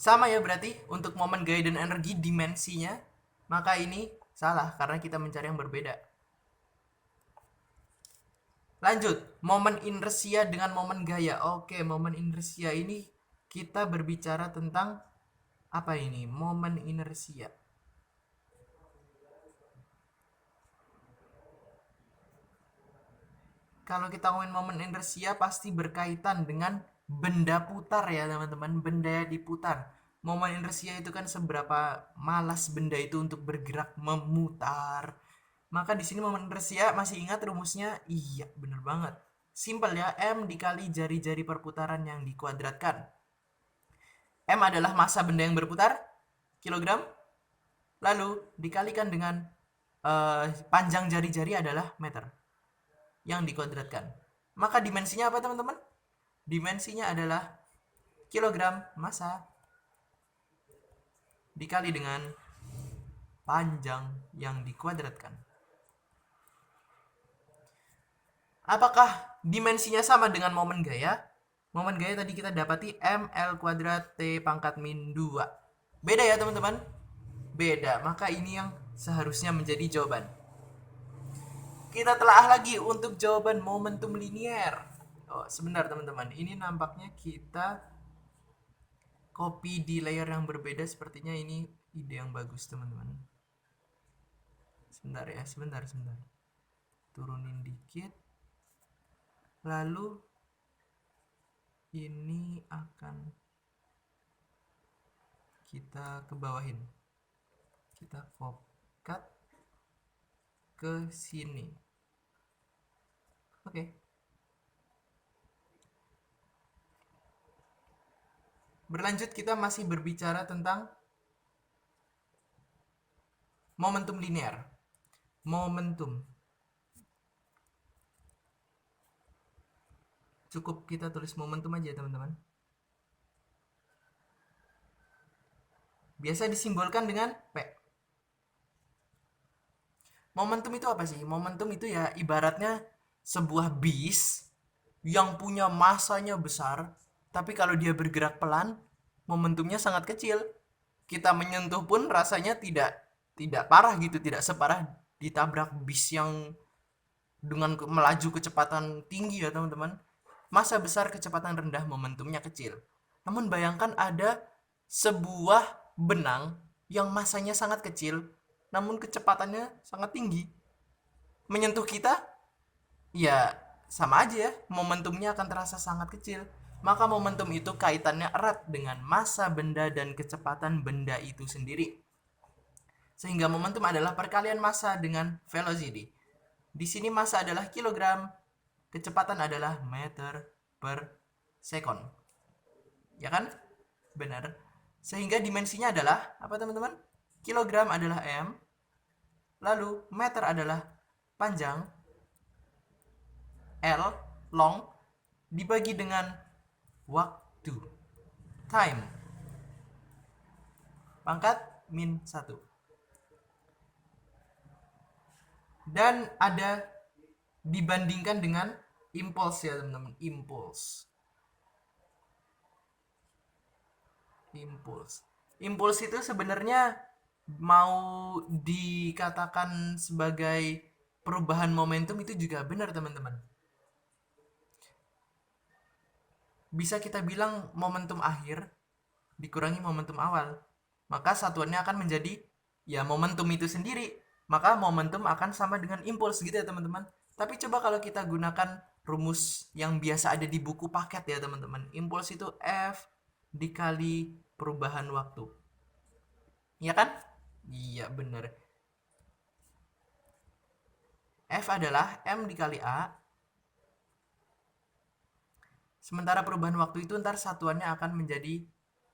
Sama ya berarti untuk momen gaya dan energi dimensinya. Maka ini salah karena kita mencari yang berbeda. Lanjut, momen inersia dengan momen gaya. Oke, momen inersia ini kita berbicara tentang apa ini? Momen inersia. Kalau kita ngomongin momen inersia pasti berkaitan dengan benda putar ya teman-teman, benda diputar. Momen inersia itu kan seberapa malas benda itu untuk bergerak memutar. Maka di sini momen inersia masih ingat rumusnya? Iya, bener banget. Simpel ya, M dikali jari-jari perputaran yang dikuadratkan. M adalah massa benda yang berputar, kilogram. Lalu dikalikan dengan panjang jari-jari adalah meter yang dikuadratkan. Maka dimensinya apa teman-teman? Dimensinya adalah kilogram massa dikali dengan panjang yang dikuadratkan. Apakah dimensinya sama dengan momen gaya? Momen gaya tadi kita dapati ml kuadrat t pangkat min 2. Beda ya teman-teman? Beda, maka ini yang seharusnya menjadi jawaban. Kita telah lagi untuk jawaban momentum linier. Oh, sebentar teman-teman, ini nampaknya kita copy di layer yang berbeda. Sepertinya ini ide yang bagus teman-teman. Sebentar ya, sebentar. Turunin dikit. Lalu ini akan kita kebawahin. Kita cut ke sini. Oke. Berlanjut, kita masih berbicara tentang momentum linear. Momentum. Cukup kita tulis momentum aja teman-teman. Biasa disimbolkan dengan P. Momentum itu apa sih? Momentum itu ya ibaratnya sebuah bis yang punya masanya besar, tapi kalau dia bergerak pelan, momentumnya sangat kecil. Kita menyentuh pun rasanya tidak parah gitu, tidak separah ditabrak bis yang dengan melaju kecepatan tinggi ya teman-teman. Masa besar, kecepatan rendah, momentumnya kecil. Namun bayangkan ada sebuah benang yang masanya sangat kecil, namun kecepatannya sangat tinggi. Menyentuh kita, ya sama aja ya, momentumnya akan terasa sangat kecil. Maka momentum itu kaitannya erat dengan massa benda dan kecepatan benda itu sendiri. Sehingga momentum adalah perkalian massa dengan velocity. Di sini massa adalah kilogram, kecepatan adalah meter per second. Ya kan? Benar. Sehingga dimensinya adalah apa teman-teman? Kilogram adalah M, lalu meter adalah panjang, L, long, dibagi dengan waktu, time, pangkat min 1. Dan ada dibandingkan dengan impuls ya teman-teman, impuls. Impuls itu sebenarnya mau dikatakan sebagai perubahan momentum itu juga benar teman-teman. Bisa kita bilang momentum akhir dikurangi momentum awal, maka satuannya akan menjadi ya momentum itu sendiri. Maka momentum akan sama dengan impuls gitu ya teman-teman. Tapi coba kalau kita gunakan rumus yang biasa ada di buku paket ya teman-teman. Impuls itu F dikali perubahan waktu. Iya kan? Iya bener. F adalah M dikali A. Sementara perubahan waktu itu ntar satuannya akan menjadi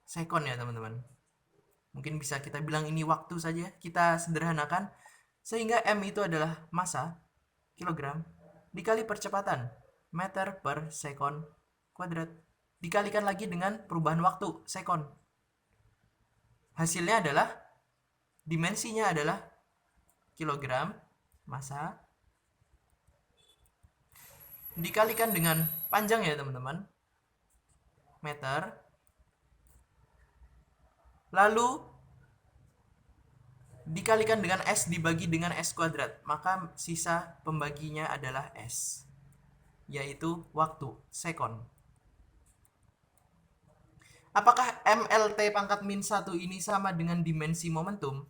sekon ya teman-teman. Mungkin bisa kita bilang ini waktu saja. Kita sederhanakan. Sehingga M itu adalah massa, kilogram, dikali percepatan, meter per sekon kuadrat. Dikalikan lagi dengan perubahan waktu, sekon. Hasilnya adalah, dimensinya adalah kilogram, massa, dikalikan dengan panjang ya teman-teman, meter, lalu dikalikan dengan S dibagi dengan S kuadrat, maka sisa pembaginya adalah S, yaitu waktu, sekon. Apakah MLT pangkat min 1 ini sama dengan dimensi momentum?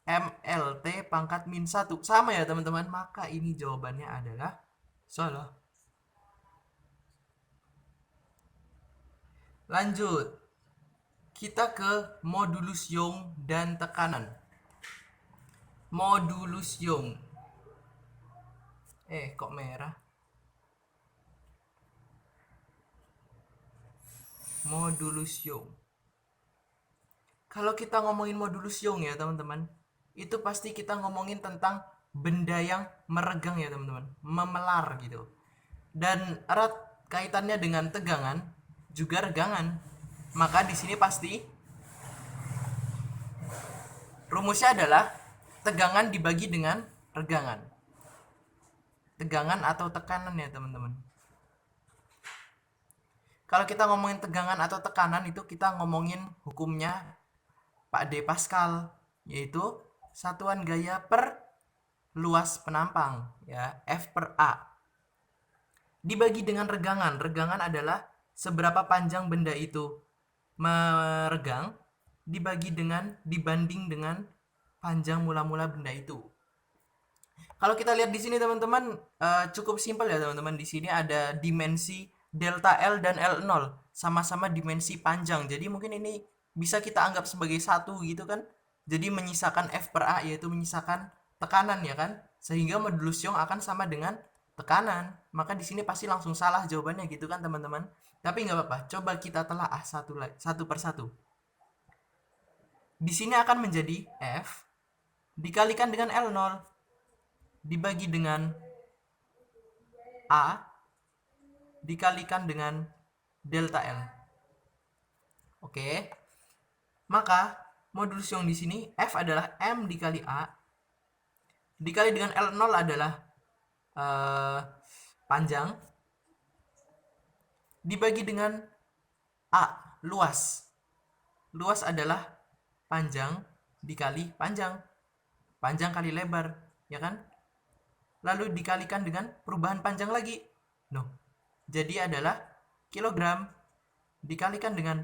MLT pangkat min 1 sama ya teman-teman, maka ini jawabannya adalah salah. Lanjut, kita ke modulus Young dan tekanan. Modulus Young. Kok merah? Modulus Young. Kalau kita ngomongin modulus Young ya teman-teman, itu pasti kita ngomongin tentang benda yang meregang ya teman-teman, memelar gitu. Dan erat kaitannya dengan tegangan, juga regangan. Maka di sini pasti Rumusnya adalah tegangan dibagi dengan regangan. Tegangan atau tekanan ya teman-teman. Kalau kita ngomongin tegangan atau tekanan itu kita ngomongin hukumnya Pak De Pascal, yaitu satuan gaya per luas penampang, ya, F per A. Dibagi dengan regangan. Regangan adalah seberapa panjang benda itu meregang dibanding dengan panjang mula-mula benda itu. Kalau kita lihat di sini teman-teman, cukup simpel ya teman-teman. Di sini ada dimensi delta L dan L0, sama-sama dimensi panjang. Jadi mungkin ini bisa kita anggap sebagai satu gitu kan. Jadi menyisakan F per A, yaitu menyisakan tekanan ya kan. Sehingga modulus Young akan sama dengan tekanan. Maka di sini pasti langsung salah jawabannya gitu kan teman-teman. Tapi nggak apa-apa, coba kita telaah satu persatu. Di sini akan menjadi F dikalikan dengan L0 dibagi dengan A dikalikan dengan delta L. Oke. Maka modulus Young di sini F adalah M dikali A dikali dengan L0 adalah panjang dibagi dengan A, luas. Luas adalah panjang dikali panjang. Panjang kali lebar, ya kan? Lalu dikalikan dengan perubahan panjang lagi. No. Jadi adalah kilogram dikalikan dengan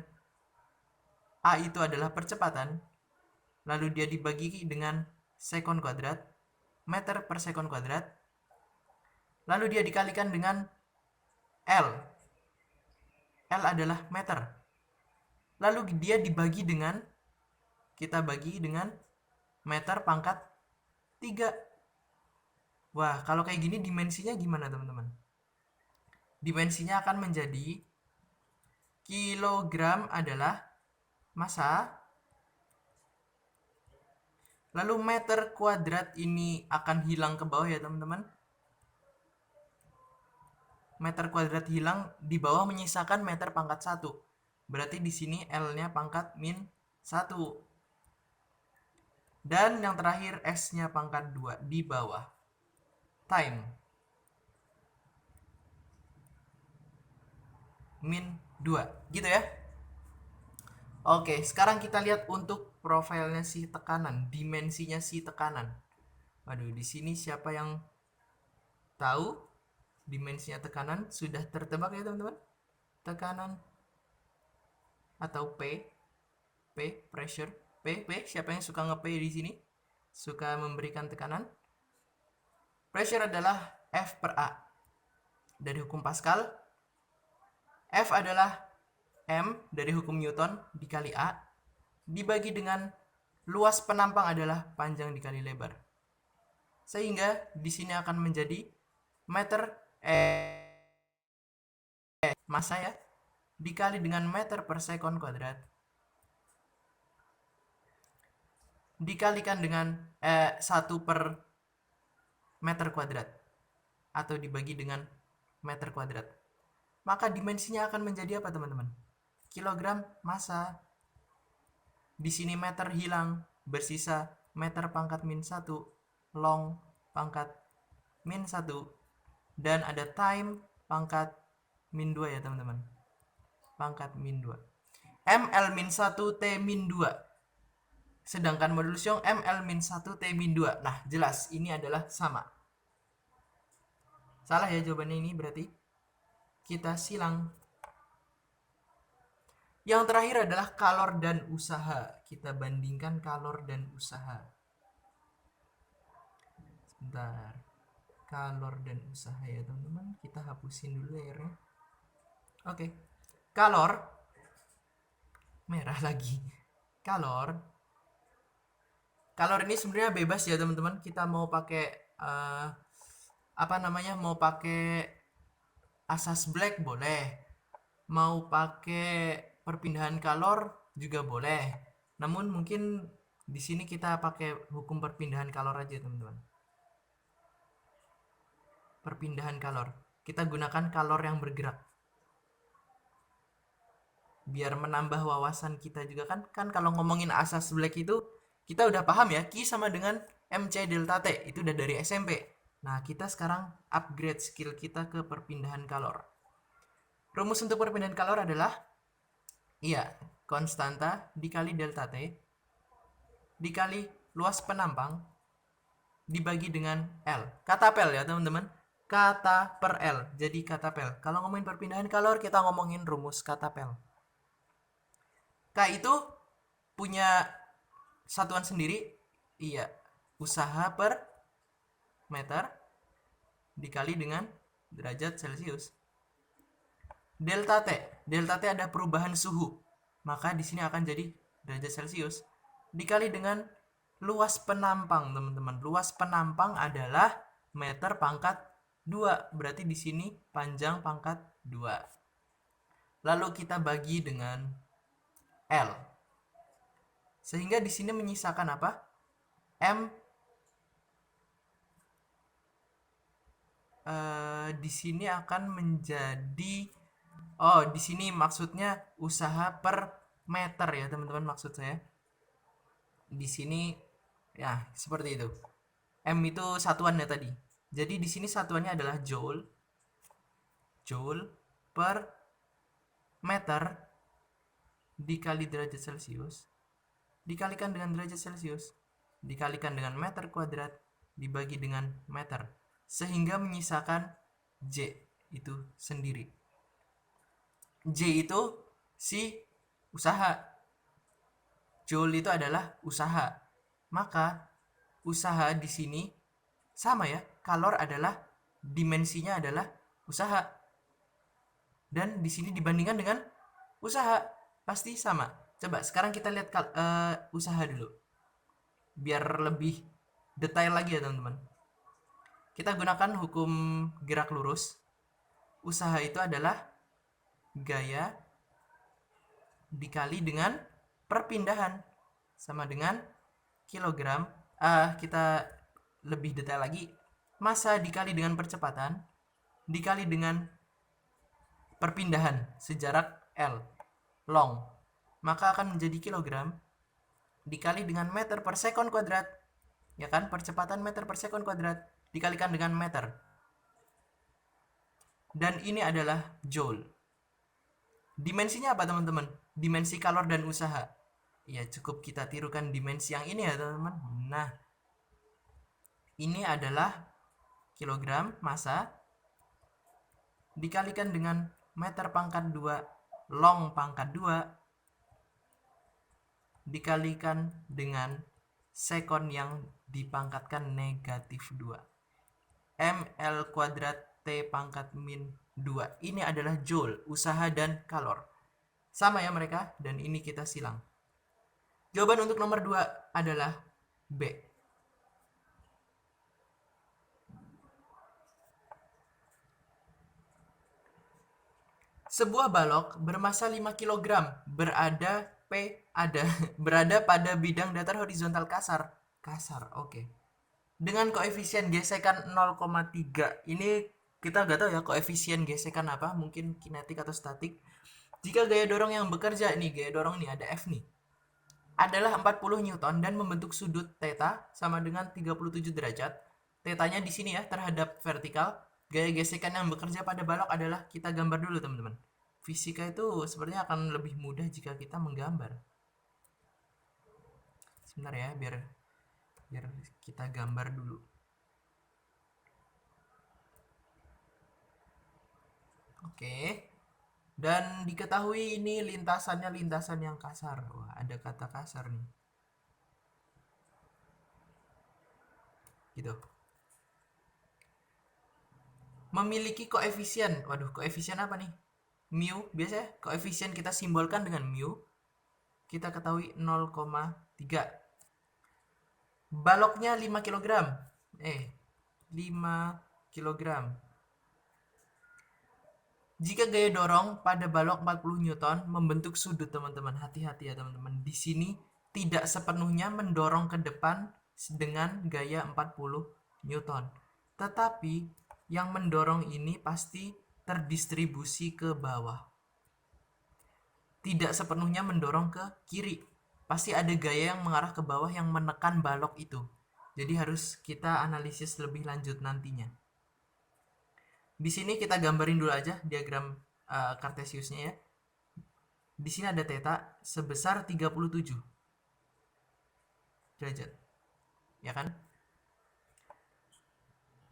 A itu adalah percepatan. Lalu dia dibagi dengan sekon kuadrat, meter per sekon kuadrat. Lalu dia dikalikan dengan L. L adalah meter. Lalu dia dibagi dengan, kita bagi dengan meter pangkat 3. Wah, kalau kayak gini dimensinya gimana teman-teman? Dimensinya akan menjadi kilogram adalah massa. Lalu meter kuadrat ini akan hilang ke bawah ya teman-teman. Meter kuadrat hilang, di bawah menyisakan meter pangkat 1. Berarti di sini L-nya pangkat min 1. Dan yang terakhir S-nya pangkat 2 di bawah. Time. Min 2. Gitu ya. Oke, sekarang kita lihat untuk profilnya si tekanan, dimensinya si tekanan. Waduh, di sini siapa yang tahu dimensinya tekanan? Sudah tertebak ya teman-teman? Tekanan atau P, pressure, P, siapa yang suka nge-P di sini? Suka memberikan tekanan? Pressure adalah F per A. Dari hukum Pascal, F adalah M dari hukum Newton dikali A dibagi dengan luas penampang adalah panjang dikali lebar. Sehingga di sini akan menjadi meter massa ya dikali dengan meter per sekon kuadrat dikalikan dengan 1 per meter kuadrat atau dibagi dengan meter kuadrat. Maka dimensinya akan menjadi apa teman-teman? Kilogram massa. Di sini meter hilang, bersisa meter pangkat min 1, long pangkat min 1, dan ada time pangkat min 2 ya teman-teman. Pangkat min 2. ML min 1 T min 2. Sedangkan modulus Young ML min 1 T min 2. Nah, jelas ini adalah sama. Salah ya jawabannya ini berarti. Kita silang. Yang terakhir adalah kalor dan usaha. Kita bandingkan kalor dan usaha. Sebentar. Kalor dan usaha ya teman-teman. Kita hapusin dulu ya. Oke. Kalor. Merah lagi. Kalor. Kalor ini sebenarnya bebas ya teman-teman. Kita mau pakai mau pakai asas black boleh. Mau pakai perpindahan kalor juga boleh. Namun mungkin di sini kita pakai hukum perpindahan kalor aja teman-teman. Perpindahan kalor. Kita gunakan kalor yang bergerak. Biar menambah wawasan kita juga kan kalau ngomongin asas black itu Kita udah paham ya, Q sama dengan MC delta T, itu udah dari SMP. Nah, kita sekarang upgrade skill kita ke perpindahan kalor. Rumus untuk perpindahan kalor adalah, konstanta dikali delta T, dikali luas penampang, dibagi dengan L. Kata pel ya teman-teman, kata per L, jadi kata pel. Kalau ngomongin perpindahan kalor, kita ngomongin rumus kata pel. K itu punya satuan sendiri, usaha per meter dikali dengan derajat Celcius. Delta T ada perubahan suhu, maka di sini akan jadi derajat Celcius dikali dengan luas penampang, teman-teman. Luas penampang adalah meter pangkat 2, berarti di sini panjang pangkat 2. Lalu kita bagi dengan L. Sehingga di sini menyisakan apa? Di sini akan menjadi, di sini maksudnya usaha per meter ya teman-teman, maksud saya. Di sini ya seperti itu. M itu satuannya tadi. Jadi di sini satuannya adalah joule per meter dikali derajat Celcius dikalikan dengan derajat Celcius dikalikan dengan meter kuadrat dibagi dengan meter, sehingga menyisakan J itu sendiri. J itu si usaha, joule itu adalah usaha, maka usaha di sini sama ya, kalor adalah dimensinya adalah usaha, dan di sini dibandingkan dengan usaha pasti sama. Coba sekarang kita lihat usaha dulu, biar lebih detail lagi ya teman-teman. Kita gunakan hukum gerak lurus. Usaha itu adalah gaya dikali dengan perpindahan, sama dengan kilogram. Kita lebih detail lagi, massa dikali dengan percepatan dikali dengan perpindahan sejarak L long, maka akan menjadi kilogram dikali dengan meter per sekon kuadrat, ya kan, percepatan meter per sekon kuadrat dikalikan dengan meter, dan ini adalah joule. Dimensinya apa teman-teman? Dimensi kalor dan usaha. Ya cukup kita tirukan dimensi yang ini ya teman-teman. Nah, ini adalah kilogram massa dikalikan dengan meter pangkat 2 long pangkat 2 dikalikan dengan sekon yang dipangkatkan negatif 2. ml kuadrat T pangkat min 2. Ini adalah joule, usaha dan kalor. Sama ya mereka, dan ini kita silang. Jawaban untuk nomor 2 adalah B. Sebuah balok bermassa 5 kg berada pada bidang datar horizontal kasar. Oke. Dengan koefisien gesekan 0,3. Ini kita nggak tahu ya koefisien gesekan apa, mungkin kinetik atau statik. Jika gaya dorong yang bekerja, ini gaya dorong nih, ada F nih, adalah 40 Newton dan membentuk sudut theta sama dengan 37 derajat. Tetanya di sini ya terhadap vertikal. Gaya gesekan yang bekerja pada balok adalah, kita gambar dulu teman-teman. Fisika itu sepertinya akan lebih mudah jika kita menggambar. Sebentar ya, biar kita gambar dulu. Oke. Dan diketahui ini lintasannya lintasan yang kasar. Wah, ada kata kasar nih. Gitu. Memiliki koefisien. Waduh, koefisien apa nih? Mu. Biasanya koefisien kita simbolkan dengan mu. Kita ketahui 0,3. Baloknya 5 kg. 5 kg. Jika gaya dorong pada balok 40 Newton membentuk sudut, teman-teman. Hati-hati ya teman-teman. Di sini tidak sepenuhnya mendorong ke depan dengan gaya 40 Newton. Tetapi yang mendorong ini pasti terdistribusi ke bawah. Tidak sepenuhnya mendorong ke kiri. pasti ada gaya yang mengarah ke bawah yang menekan balok itu. Jadi harus kita analisis lebih lanjut nantinya. Di sini kita gambarin dulu aja diagram Cartesiusnya ya. Di sini ada theta sebesar 37 derajat. Ya kan?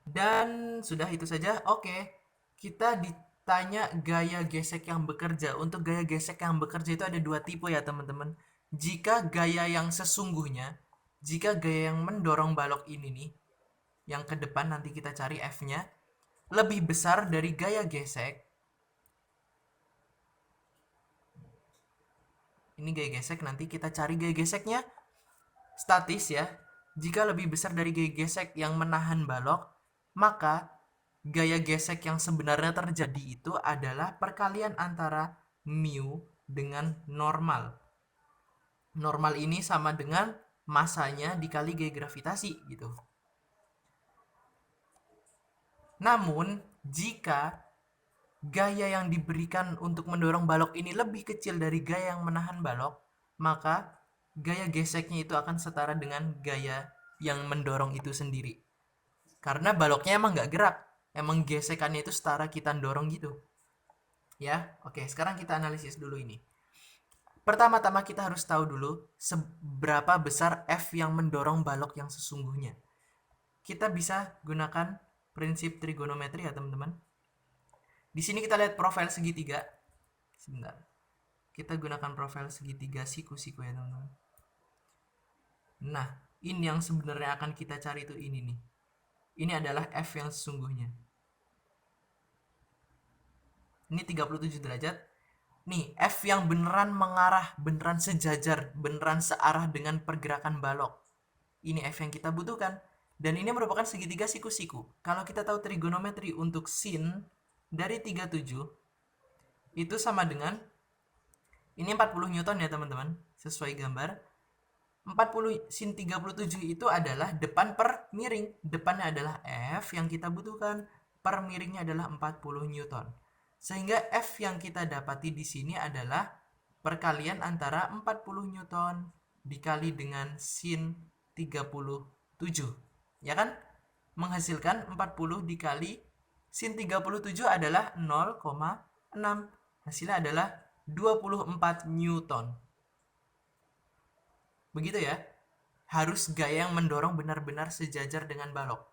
Dan sudah itu saja. Oke. Kita ditanya gaya gesek yang bekerja. Untuk gaya gesek yang bekerja itu ada dua tipe ya teman-teman. Jika gaya yang sesungguhnya, jika gaya yang mendorong balok ini nih, yang ke depan nanti kita cari F-nya, lebih besar dari gaya gesek. Ini gaya gesek, nanti kita cari gaya geseknya statis ya. Jika lebih besar dari gaya gesek yang menahan balok, maka gaya gesek yang sebenarnya terjadi itu adalah perkalian antara mu dengan normal. Normal ini sama dengan masanya dikali gaya gravitasi gitu. Namun, jika gaya yang diberikan untuk mendorong balok ini lebih kecil dari gaya yang menahan balok, maka gaya geseknya itu akan setara dengan gaya yang mendorong itu sendiri. Karena baloknya emang nggak gerak, emang gesekannya itu setara kita dorong gitu. Ya, oke, sekarang kita analisis dulu ini. Pertama-tama kita harus tahu dulu seberapa besar F yang mendorong balok yang sesungguhnya. Kita bisa gunakan prinsip trigonometri ya teman-teman. Di sini kita lihat profil segitiga. Sebentar. Kita gunakan profil segitiga siku-siku ya teman-teman. Nah, ini yang sebenarnya akan kita cari itu ini nih. Ini adalah F yang sesungguhnya. Ini 37 derajat. Nih, F yang beneran mengarah, beneran sejajar, beneran searah dengan pergerakan balok. Ini F yang kita butuhkan. Dan ini merupakan segitiga siku-siku. Kalau kita tahu trigonometri untuk sin dari 37, itu sama dengan, ini 40 Newton ya teman-teman, sesuai gambar. 40 sin 37 itu adalah depan per miring. Depannya adalah F yang kita butuhkan. Per miringnya adalah 40 Newton. Sehingga F yang kita dapati di sini adalah perkalian antara 40 Newton dikali dengan sin 37. Ya kan? Menghasilkan 40 dikali sin 37 adalah 0,6. Hasilnya adalah 24 Newton. Begitu ya. Harus gaya yang mendorong benar-benar sejajar dengan balok.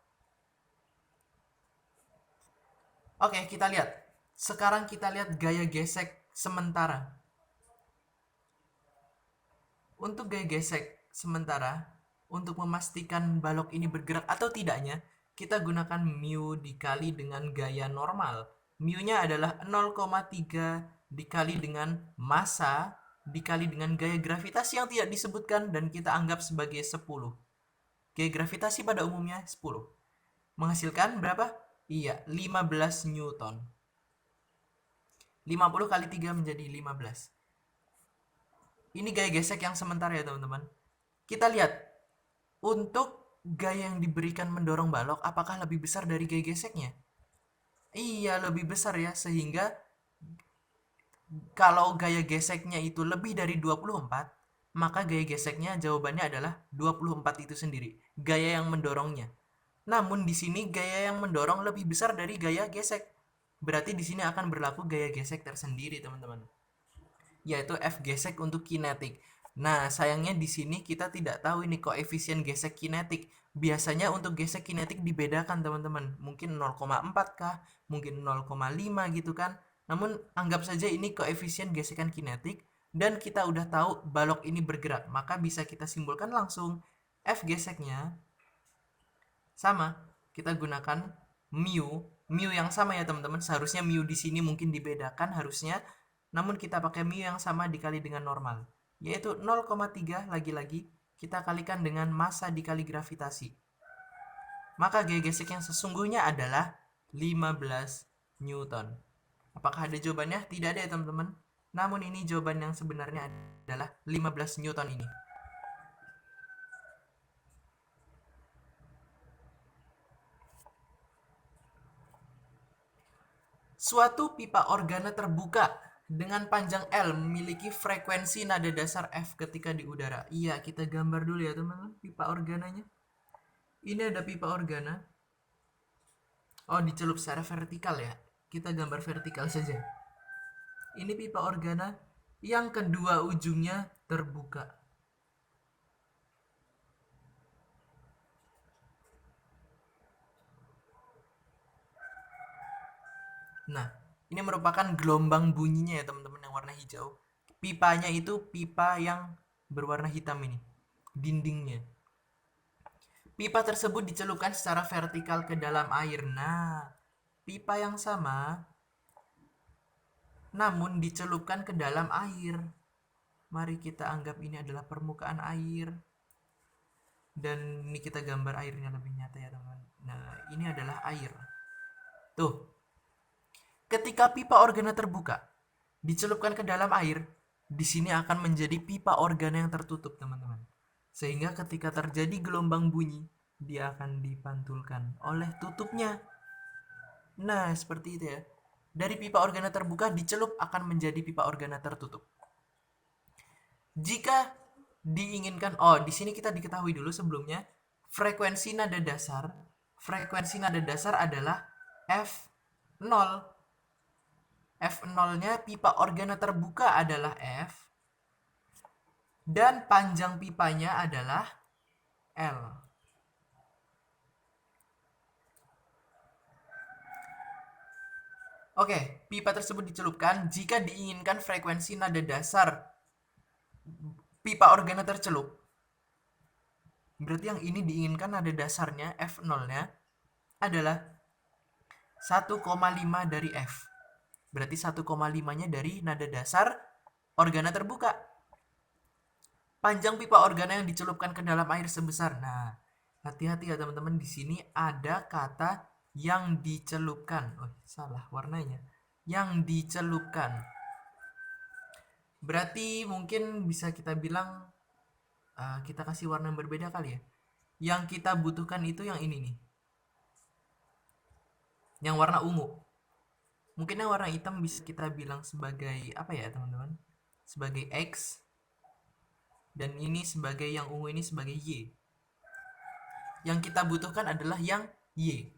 Oke, kita lihat. Sekarang kita lihat gaya gesek sementara. Untuk gaya gesek sementara, untuk memastikan balok ini bergerak atau tidaknya, kita gunakan mu dikali dengan gaya normal. Mu-nya adalah 0,3 dikali dengan massa dikali dengan gaya gravitasi yang tidak disebutkan dan kita anggap sebagai 10. Gaya gravitasi pada umumnya 10. Menghasilkan berapa? Iya, 15 Newton. 50 kali 3 menjadi 15. Ini gaya gesek yang sementara ya teman-teman. Kita lihat, untuk gaya yang diberikan mendorong balok, apakah lebih besar dari gaya geseknya? Iya, lebih besar ya, sehingga kalau gaya geseknya itu lebih dari 24, maka gaya geseknya jawabannya adalah 24 itu sendiri, gaya yang mendorongnya. Namun di sini gaya yang mendorong lebih besar dari gaya gesek. Berarti di sini akan berlaku gaya gesek tersendiri, teman-teman. Yaitu F gesek untuk kinetik. Nah, sayangnya di sini kita tidak tahu ini koefisien gesek kinetik. Biasanya untuk gesek kinetik dibedakan, teman-teman. Mungkin 0,4 kah? Mungkin 0,5 gitu kan. Namun anggap saja ini koefisien gesekan kinetik dan kita udah tahu balok ini bergerak, maka bisa kita simpulkan langsung F geseknya sama. Kita gunakan mu yang sama ya teman-teman. Seharusnya mu di sini mungkin dibedakan harusnya, namun kita pakai mu yang sama dikali dengan normal, yaitu 0,3 lagi-lagi kita kalikan dengan massa dikali gravitasi. Maka gaya gesek yang sesungguhnya adalah 15 Newton. Apakah ada jawabannya? Tidak ada ya teman-teman. Namun ini jawaban yang sebenarnya adalah 15 Newton ini. Suatu pipa organa terbuka dengan panjang L memiliki frekuensi nada dasar F ketika di udara. Iya, kita gambar dulu ya teman-teman pipa organanya. Ini ada pipa organa. Oh, dicelup secara vertikal ya. Kita gambar vertikal saja. Ini pipa organa yang kedua ujungnya terbuka. Nah, ini merupakan gelombang bunyinya ya teman-teman yang warna hijau. Pipanya itu pipa yang berwarna hitam ini, dindingnya. Pipa tersebut dicelupkan secara vertikal ke dalam air. Nah, pipa yang sama namun dicelupkan ke dalam air. Mari kita anggap ini adalah permukaan air. Dan ini kita gambar airnya lebih nyata ya teman. Nah, ini adalah air. Tuh, ketika pipa organa terbuka, dicelupkan ke dalam air, di sini akan menjadi pipa organa yang tertutup, teman-teman. Sehingga ketika terjadi gelombang bunyi, dia akan dipantulkan oleh tutupnya. Nah, seperti itu ya. Dari pipa organa terbuka dicelup akan menjadi pipa organa tertutup. Jika diinginkan, di sini kita diketahui dulu sebelumnya, frekuensi nada dasar. Frekuensi nada dasar adalah F0. F0-nya pipa organa terbuka adalah F. Dan panjang pipanya adalah L. Oke, pipa tersebut dicelupkan jika diinginkan frekuensi nada dasar pipa organa tercelup. Berarti yang ini diinginkan nada dasarnya F0-nya adalah 1,5 dari F. Berarti 1,5-nya dari nada dasar organa terbuka. Panjang pipa organa yang dicelupkan ke dalam air sebesar. Nah, hati-hati ya teman-teman, di sini ada kata yang dicelupkan. Oh, salah warnanya. Yang dicelupkan. Berarti mungkin bisa kita bilang kita kasih warna yang berbeda kali ya. Yang kita butuhkan itu yang ini nih. Yang warna ungu. Mungkin yang warna hitam bisa kita bilang sebagai apa ya teman-teman? Sebagai X. Dan ini sebagai yang ungu ini sebagai Y. Yang kita butuhkan adalah yang Y.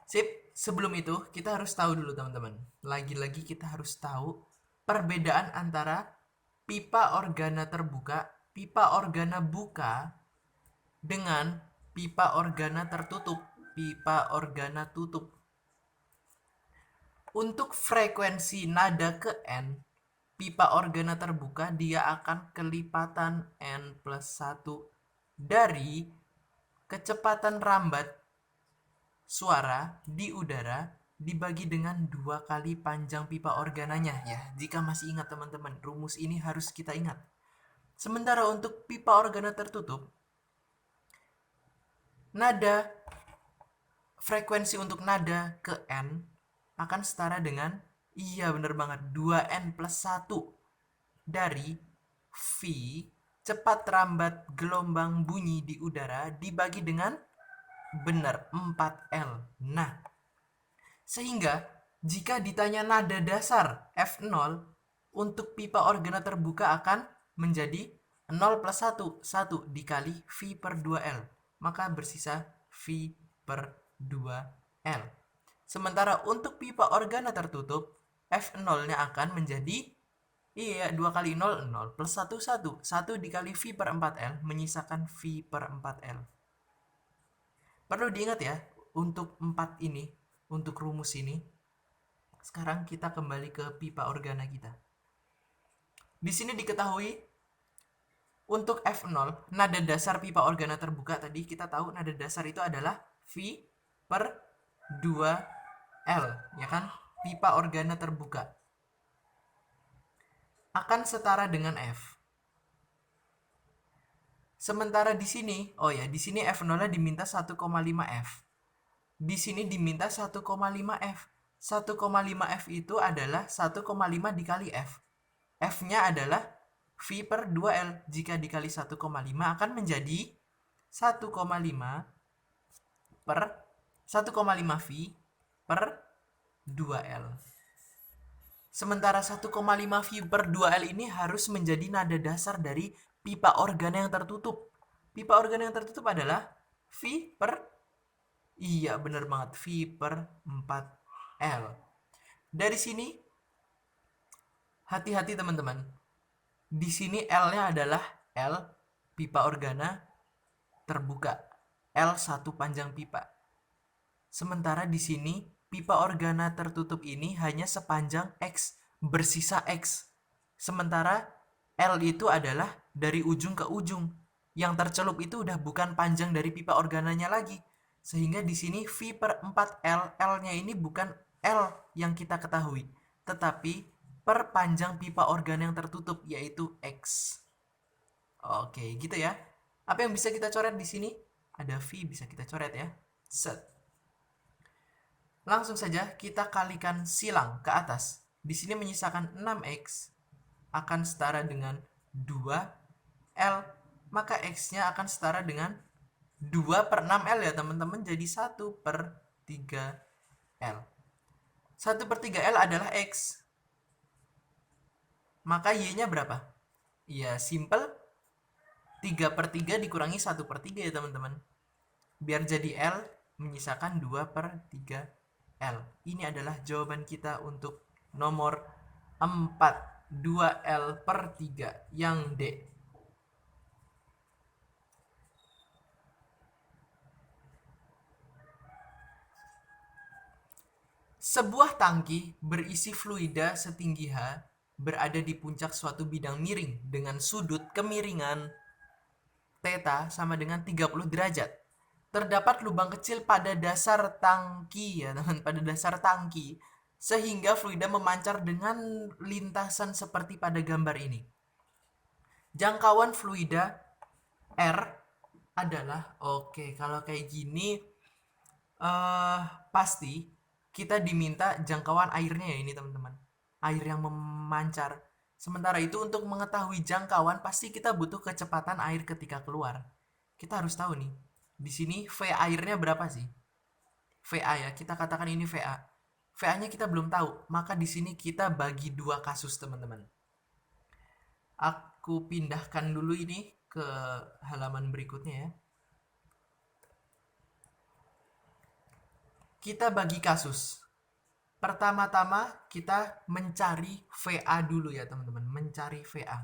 Sip, sebelum itu kita harus tahu dulu teman-teman. Lagi-lagi kita harus tahu perbedaan antara pipa organa terbuka, pipa organa buka, dengan pipa organa tertutup, pipa organa tutup. Untuk frekuensi nada ke N, pipa organa terbuka dia akan kelipatan N plus 1 dari kecepatan rambat suara di udara dibagi dengan 2 kali panjang pipa organanya ya. Jika masih ingat teman-teman, rumus ini harus kita ingat. Sementara untuk pipa organa tertutup, nada frekuensi untuk nada ke N akan setara dengan, iya bener banget, 2N plus 1 dari V, cepat rambat gelombang bunyi di udara, dibagi dengan, benar, 4L. Nah, sehingga jika ditanya nada dasar F0, untuk pipa organa terbuka akan menjadi 0 plus 1, 1 dikali V per 2L. Maka bersisa V per 2L. Sementara untuk pipa organa tertutup, F0-nya akan menjadi, 2 kali 0, 0 plus 1, 1. 1 dikali V per 4L, menyisakan V per 4L. Perlu diingat ya, untuk 4 ini, untuk rumus ini. Sekarang kita kembali ke pipa organa kita. Di sini diketahui, untuk F0, nada dasar pipa organa terbuka tadi, kita tahu nada dasar itu adalah V per 2L. L, ya kan? Pipa organa terbuka akan setara dengan F. Sementara di sini, di sini F0-nya diminta 1,5 F. Di sini diminta 1,5 F. 1,5 F itu adalah 1,5 dikali F. F-nya adalah V per 2L. Jika dikali 1,5 akan menjadi 1,5 V per 2L. Sementara 1,5 V per 2L ini harus menjadi nada dasar dari pipa organa yang tertutup. Pipa organa yang tertutup adalah V per, iya bener banget, V per 4L. Dari sini, hati-hati teman-teman. Di sini L-nya adalah L pipa organa terbuka. L satu panjang pipa. Sementara di sini pipa organa tertutup ini hanya sepanjang X, bersisa X. Sementara L itu adalah dari ujung ke ujung. Yang tercelup itu udah bukan panjang dari pipa organanya lagi. Sehingga di sini V per 4L, L-nya ini bukan L yang kita ketahui, tetapi per panjang pipa organ yang tertutup, yaitu X. Oke, gitu ya. Apa yang bisa kita coret di sini? Ada V bisa kita coret ya. Set. Langsung saja kita kalikan silang ke atas. Di sini menyisakan 6X akan setara dengan 2L. Maka X-nya akan setara dengan 2 per 6L ya teman-teman. Jadi 1 per 3L. 1 per 3L adalah X. Maka Y-nya berapa? Ya simple. 3 per 3 dikurangi 1 per 3 ya teman-teman. Biar jadi L menyisakan 2 per 3L. Ini adalah jawaban kita untuk nomor 4. 2L per 3 yang D. Sebuah tangki berisi fluida setinggi H berada di puncak suatu bidang miring dengan sudut kemiringan theta sama dengan 30 derajat. Terdapat lubang kecil pada dasar tangki ya teman, pada dasar tangki, sehingga fluida memancar dengan lintasan seperti pada gambar ini. Jangkauan fluida R adalah, oke, kalau kayak gini pasti kita diminta jangkauan airnya ya ini teman-teman. Air yang memancar. Sementara itu untuk mengetahui jangkauan pasti kita butuh kecepatan air ketika keluar. Kita harus tahu nih. Di sini V airnya berapa sih? VA ya, kita katakan ini VA. VA-nya kita belum tahu, maka di sini kita bagi dua kasus teman-teman. Aku pindahkan dulu ini ke halaman berikutnya ya. Kita bagi kasus. Pertama-tama kita mencari VA dulu ya teman-teman, mencari VA.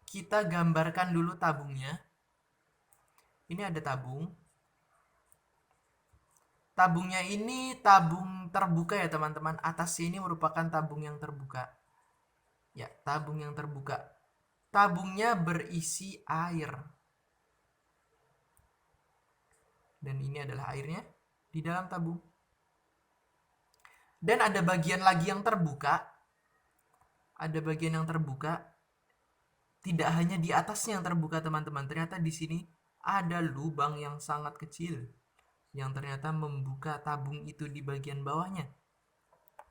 Kita gambarkan dulu tabungnya. Ini ada tabung. Tabungnya ini tabung terbuka ya teman-teman. Atasnya ini merupakan tabung yang terbuka. Ya, tabung yang terbuka. Tabungnya berisi air. Dan ini adalah airnya di dalam tabung. Dan ada bagian lagi yang terbuka. Ada bagian yang terbuka. Tidak hanya di atasnya yang terbuka teman-teman. Ternyata di sini ada lubang yang sangat kecil yang ternyata membuka tabung itu di bagian bawahnya.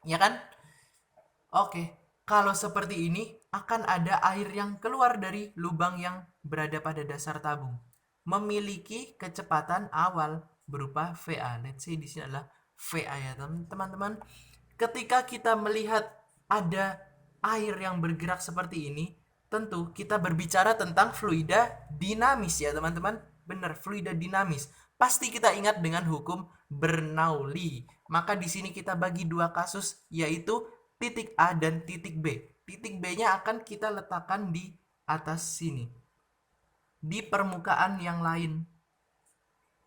Ya kan? Oke, kalau seperti ini akan ada air yang keluar dari lubang yang berada pada dasar tabung. Memiliki kecepatan awal berupa VA. Let's say di sini adalah VA ya teman-teman. Ketika kita melihat ada air yang bergerak seperti ini, tentu kita berbicara tentang fluida dinamis ya teman-teman. Benar, fluida dinamis. Pasti kita ingat dengan hukum Bernoulli. Maka di sini kita bagi dua kasus, yaitu titik A dan titik B. Titik B-nya akan kita letakkan di atas sini, di permukaan yang lain.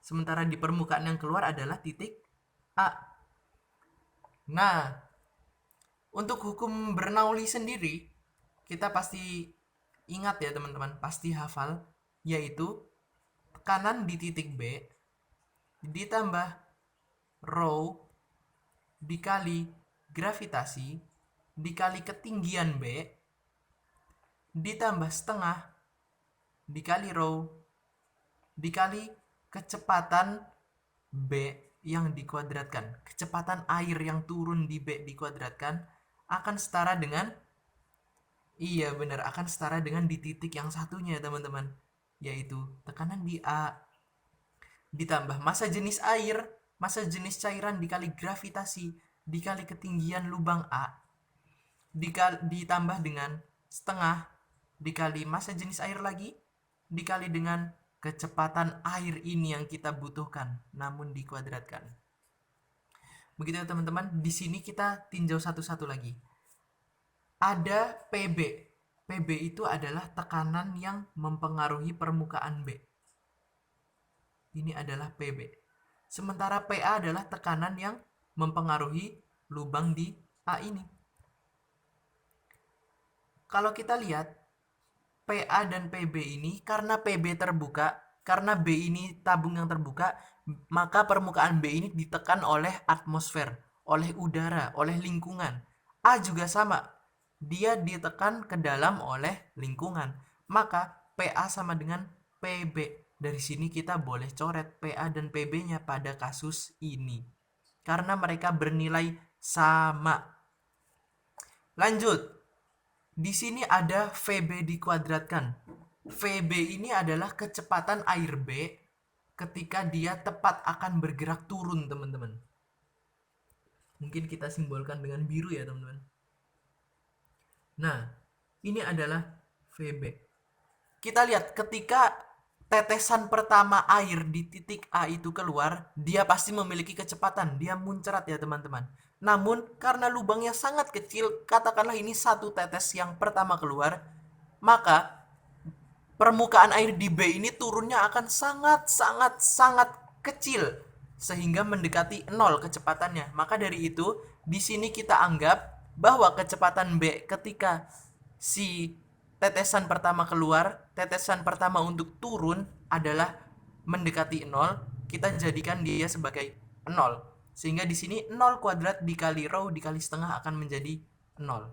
Sementara di permukaan yang keluar adalah titik A. Nah, untuk hukum Bernoulli sendiri, kita pasti ingat ya teman-teman, pasti hafal, yaitu tekanan di titik B ditambah rho dikali gravitasi dikali ketinggian B ditambah setengah dikali rho dikali kecepatan B yang dikuadratkan. Kecepatan air yang turun di B dikuadratkan akan setara dengan, iya benar, akan setara dengan di titik yang satunya teman-teman, yaitu tekanan di A ditambah massa jenis air, massa jenis cairan dikali gravitasi dikali ketinggian lubang A ditambah dengan setengah dikali massa jenis air lagi dikali dengan kecepatan air ini yang kita butuhkan namun dikuadratkan. Begitu ya teman-teman. Di sini kita tinjau satu-satu lagi. Ada PB. PB itu adalah tekanan yang mempengaruhi permukaan B. Ini adalah PB. Sementara PA adalah tekanan yang mempengaruhi lubang di A ini. Kalau kita lihat PA dan PB ini, karena PB terbuka, karena B ini tabung yang terbuka, maka permukaan B ini ditekan oleh atmosfer, oleh udara, oleh lingkungan. A juga sama, dia ditekan ke dalam oleh lingkungan. Maka PA sama dengan PB. Dari sini kita boleh coret PA dan PB-nya pada kasus ini. Karena mereka bernilai sama. Lanjut. Di sini ada VB dikuadratkan. VB ini adalah kecepatan air B ketika dia tepat akan bergerak turun, teman-teman. Mungkin kita simbolkan dengan biru ya, teman-teman. Nah, ini adalah VB. Kita lihat ketika tetesan pertama air di titik A itu keluar, dia pasti memiliki kecepatan, dia muncrat ya teman-teman. Namun karena lubangnya sangat kecil, katakanlah ini satu tetes yang pertama keluar, maka permukaan air di B ini turunnya akan sangat kecil sehingga mendekati 0 kecepatannya. Maka dari itu, di sini kita anggap bahwa kecepatan B ketika si tetesan pertama keluar, tetesan pertama untuk turun adalah mendekati 0, kita jadikan dia sebagai 0. Sehingga di sini 0 kuadrat dikali rho dikali setengah akan menjadi 0.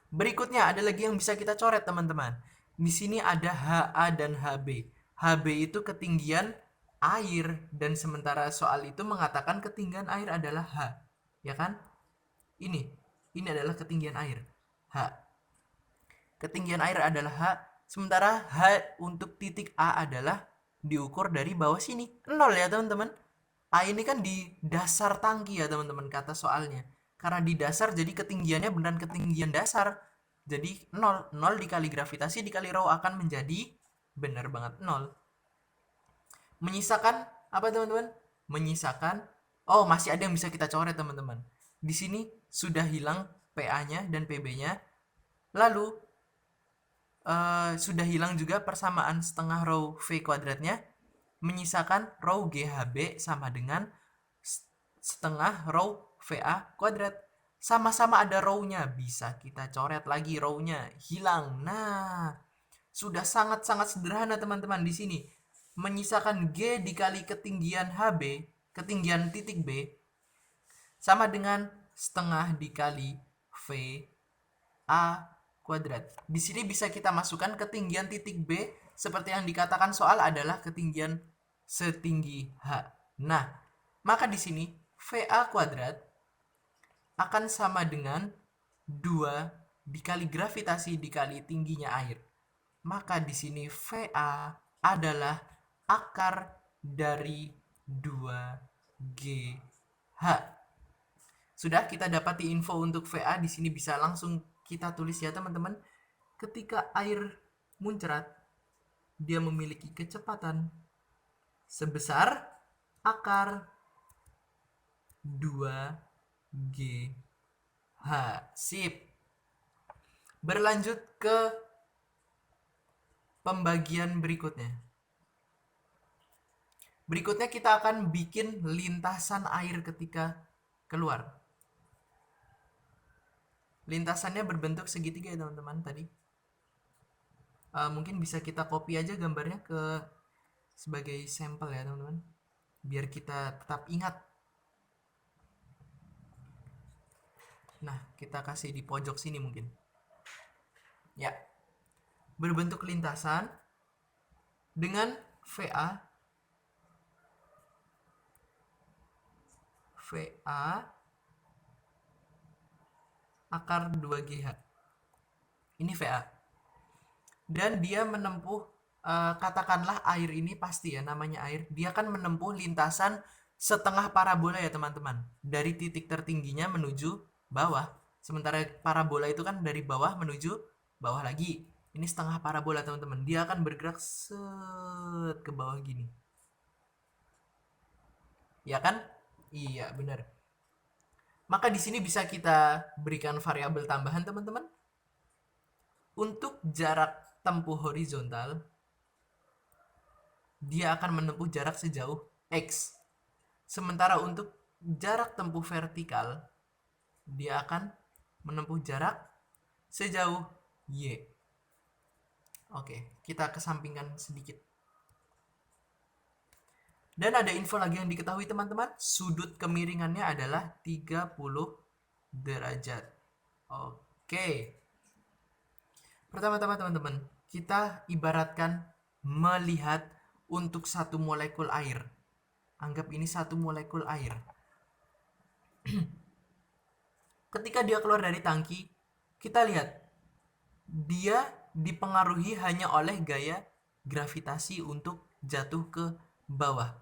Berikutnya ada lagi yang bisa kita coret teman-teman. Di sini ada HA dan HB. HB itu ketinggian air dan sementara soal itu mengatakan ketinggian air adalah H. Ya kan? Ini adalah ketinggian air. H. Ketinggian air adalah H, sementara H untuk titik A adalah diukur dari bawah sini. 0 ya teman-teman. A ini kan di dasar tangki ya teman-teman kata soalnya. Karena di dasar jadi ketinggiannya beneran ketinggian dasar. Jadi 0. 0 dikali gravitasi dikali rho akan menjadi benar banget 0. Menyisakan apa teman-teman? Menyisakan, oh masih ada yang bisa kita coret teman-teman. Di sini sudah hilang PA-nya dan PB-nya. Lalu sudah hilang juga persamaan setengah rho V kuadratnya. Menyisakan rho GHB sama dengan setengah rho VA kuadrat. Sama-sama ada rho-nya. Bisa kita coret lagi rho-nya. Hilang. Nah, sudah sangat-sangat sederhana teman-teman di sini. Menyisakan G dikali ketinggian HB, ketinggian titik B, sama dengan setengah dikali VA kuadrat. Di sini bisa kita masukkan ketinggian titik B seperti yang dikatakan soal adalah ketinggian setinggi H. Nah, maka di sini VA kuadrat akan sama dengan 2 dikali gravitasi dikali tingginya air. Maka di sini VA adalah akar dari 2GH. Sudah kita dapati info untuk VA, di sini bisa langsung kita tulis ya teman-teman. Ketika air muncrat, dia memiliki kecepatan sebesar akar 2GH. Sip. Berlanjut ke pembagian berikutnya. Berikutnya kita akan bikin lintasan air ketika keluar. Lintasannya berbentuk segitiga ya teman-teman tadi. Mungkin bisa kita copy aja gambarnya ke sebagai sampel ya teman-teman. Biar kita tetap ingat. Nah, kita kasih di pojok sini mungkin. Ya. Berbentuk lintasan dengan VA akar 2GH. Ini VA. Dan dia menempuh, katakanlah air ini pasti ya namanya air. Dia kan menempuh lintasan setengah parabola ya teman-teman. Dari titik tertingginya menuju bawah. Sementara parabola itu kan dari bawah menuju bawah lagi. Ini setengah parabola teman-teman. Dia akan bergerak set ke bawah gini. Ya kan? Iya, benar. Maka di sini bisa kita berikan variabel tambahan teman-teman. Untuk jarak tempuh horizontal, dia akan menempuh jarak sejauh X. Sementara untuk jarak tempuh vertikal, dia akan menempuh jarak sejauh Y. Oke, kita kesampingkan sedikit. Dan ada info lagi yang diketahui teman-teman, sudut kemiringannya adalah 30 derajat. Oke. Pertama-tama teman-teman, kita ibaratkan melihat untuk satu molekul air. Anggap ini satu molekul air. Ketika dia keluar dari tangki, kita lihat dia dipengaruhi hanya oleh gaya gravitasi untuk jatuh ke bawah.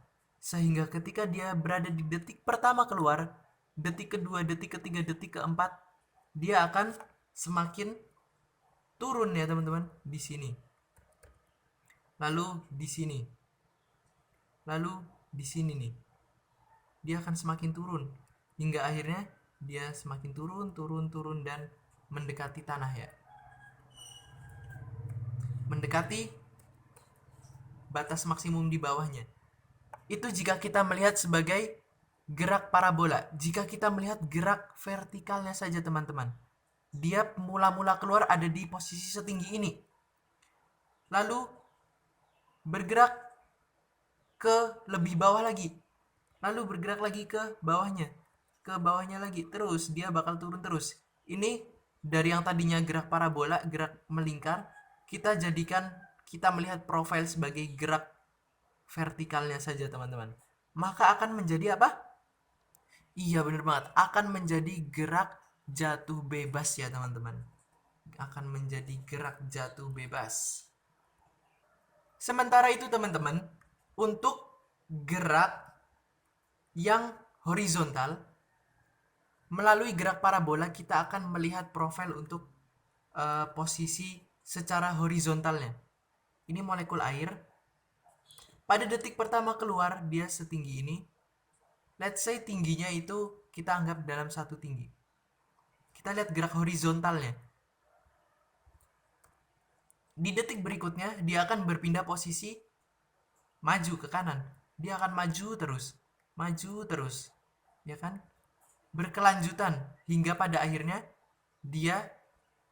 Sehingga ketika dia berada di detik pertama keluar, detik kedua, detik ketiga, detik keempat, dia akan semakin turun ya teman-teman, di sini. Lalu di sini. Lalu di sini nih. Dia akan semakin turun hingga akhirnya dia semakin turun dan mendekati tanah ya. Mendekati batas maksimum di bawahnya. Itu jika kita melihat sebagai gerak parabola. Jika kita melihat gerak vertikalnya saja teman-teman, dia mula-mula keluar ada di posisi setinggi ini. Lalu bergerak ke lebih bawah lagi. Lalu bergerak lagi ke bawahnya. Ke bawahnya lagi. Terus dia bakal turun terus. Ini dari yang tadinya gerak parabola, gerak melingkar, kita jadikan, kita melihat profil sebagai gerak vertikalnya saja teman-teman. Maka akan menjadi apa? Iya bener banget. Akan menjadi gerak jatuh bebas ya teman-teman. Akan menjadi gerak jatuh bebas. Sementara itu teman-teman, untuk gerak yang horizontal, melalui gerak parabola kita akan melihat profil untuk posisi secara horizontalnya. Ini molekul air. Pada detik pertama keluar dia setinggi ini. Let's say tingginya itu kita anggap dalam satu tinggi. Kita lihat gerak horizontalnya. Di detik berikutnya dia akan berpindah posisi maju ke kanan. Dia akan maju terus, ya kan? Berkelanjutan hingga pada akhirnya dia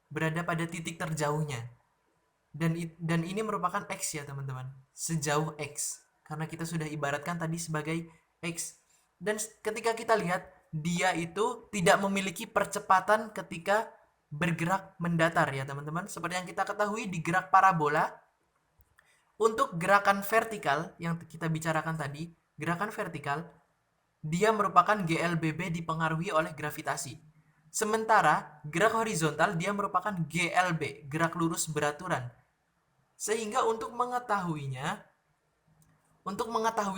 berada pada titik terjauhnya. Dan ini merupakan X ya teman-teman, sejauh X, karena kita sudah ibaratkan tadi sebagai X. Dan ketika kita lihat, dia itu tidak memiliki percepatan ketika bergerak mendatar ya teman-teman. Seperti yang kita ketahui di gerak parabola, untuk gerakan vertikal yang kita bicarakan tadi, gerakan vertikal, dia merupakan GLBB dipengaruhi oleh gravitasi. Sementara gerak horizontal dia merupakan GLB, gerak lurus beraturan. Sehingga untuk mengetahui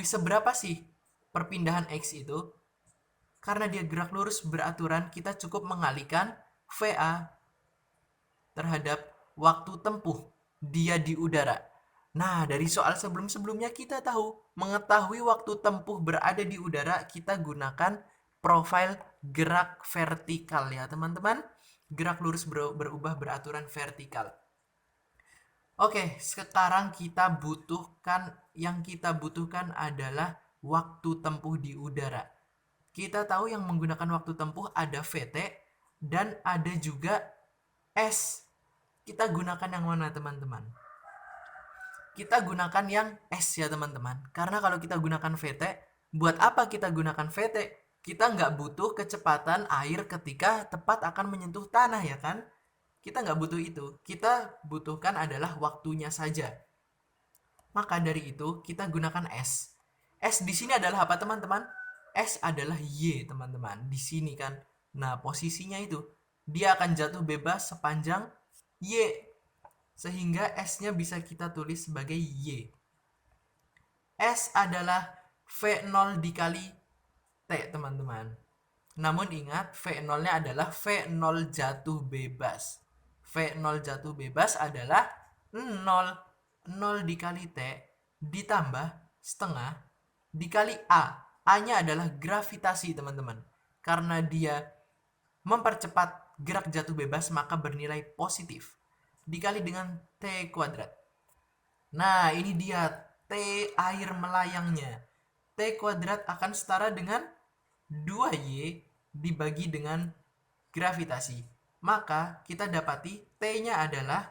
seberapa sih perpindahan X itu, karena dia gerak lurus beraturan, kita cukup mengalihkan VA terhadap waktu tempuh dia di udara. Nah, dari soal sebelum-sebelumnya kita tahu, mengetahui waktu tempuh berada di udara, kita gunakan profil gerak vertikal ya teman-teman. Gerak lurus berubah beraturan vertikal. Oke, sekarang yang kita butuhkan adalah waktu tempuh di udara. Kita tahu yang menggunakan waktu tempuh ada VT dan ada juga S. Kita gunakan yang mana teman-teman? Kita gunakan yang S ya teman-teman. Karena kalau kita gunakan VT, buat apa kita gunakan VT? Kita nggak butuh kecepatan air ketika tepat akan menyentuh tanah ya kan? Kita nggak butuh itu. Kita butuhkan adalah waktunya saja. Maka dari itu kita gunakan S. S di sini adalah apa teman-teman? S adalah Y teman-teman. Di sini kan. Nah posisinya itu. Dia akan jatuh bebas sepanjang Y. Sehingga S-nya bisa kita tulis sebagai Y. S adalah V0 dikali T, teman-teman. Namun ingat, V0-nya adalah V0 jatuh bebas. V0 jatuh bebas adalah 0. 0 dikali T ditambah setengah dikali A. A-nya adalah gravitasi, teman-teman. Karena dia mempercepat gerak jatuh bebas, maka bernilai positif. Dikali dengan T kuadrat. Nah, ini dia T air melayangnya. T kuadrat akan setara dengan 2Y dibagi dengan gravitasi. Maka kita dapati T-nya adalah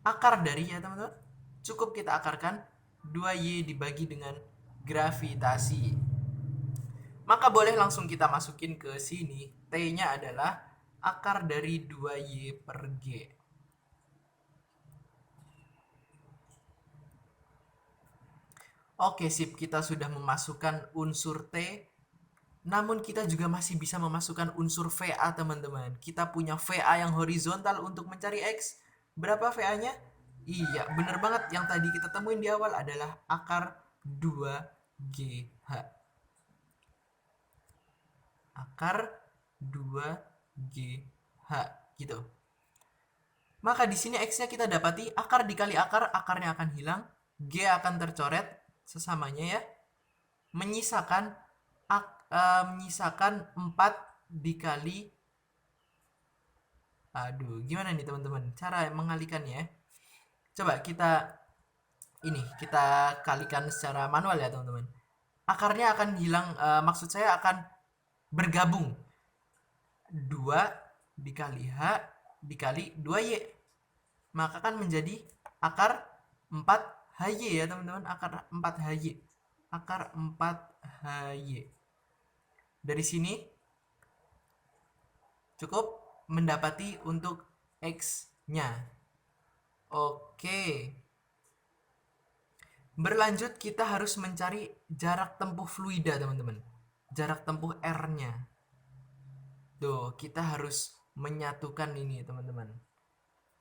akar dari, ya teman-teman. Cukup kita akarkan 2Y dibagi dengan gravitasi. Maka boleh langsung kita masukin ke sini. T-nya adalah akar dari 2Y per G. Oke, sip. Kita sudah memasukkan unsur T. Namun kita juga masih bisa memasukkan unsur VA, teman-teman. Kita punya VA yang horizontal untuk mencari X. Berapa VA-nya? Iya, bener banget. Yang tadi kita temuin di awal adalah akar 2GH. Akar 2GH. Gitu. Maka di sini X-nya kita dapati akar dikali akar, akarnya akan hilang. G akan tercoret sesamanya, ya. Menyisakan 4 dikali, aduh, gimana nih teman-teman cara mengalikannya? Coba kita kalikan secara manual, ya teman-teman. Akarnya akan hilang, maksud saya akan bergabung. 2 dikali H dikali 2Y, maka kan menjadi akar 4HY, ya teman-teman. Akar 4HY. Akar 4HY. Dari sini cukup mendapati untuk X-nya. Oke. Berlanjut, kita harus mencari jarak tempuh fluida, teman-teman. Jarak tempuh R-nya. Tuh, kita harus menyatukan ini, teman-teman.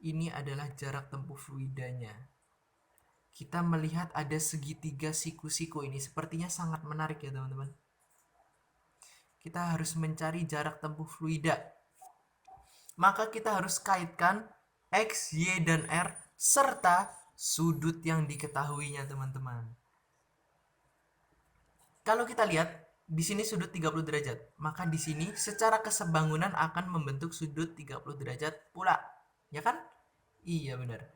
Ini adalah jarak tempuh fluidanya. Kita melihat ada segitiga siku-siku ini. Sepertinya sangat menarik, ya teman-teman. Kita harus mencari jarak tempuh fluida. Maka kita harus kaitkan X, Y, dan R serta sudut yang diketahuinya, teman-teman. Kalau kita lihat di sini sudut 30 derajat, maka di sini secara kesebangunan akan membentuk sudut 30 derajat pula. Ya kan? Iya, benar.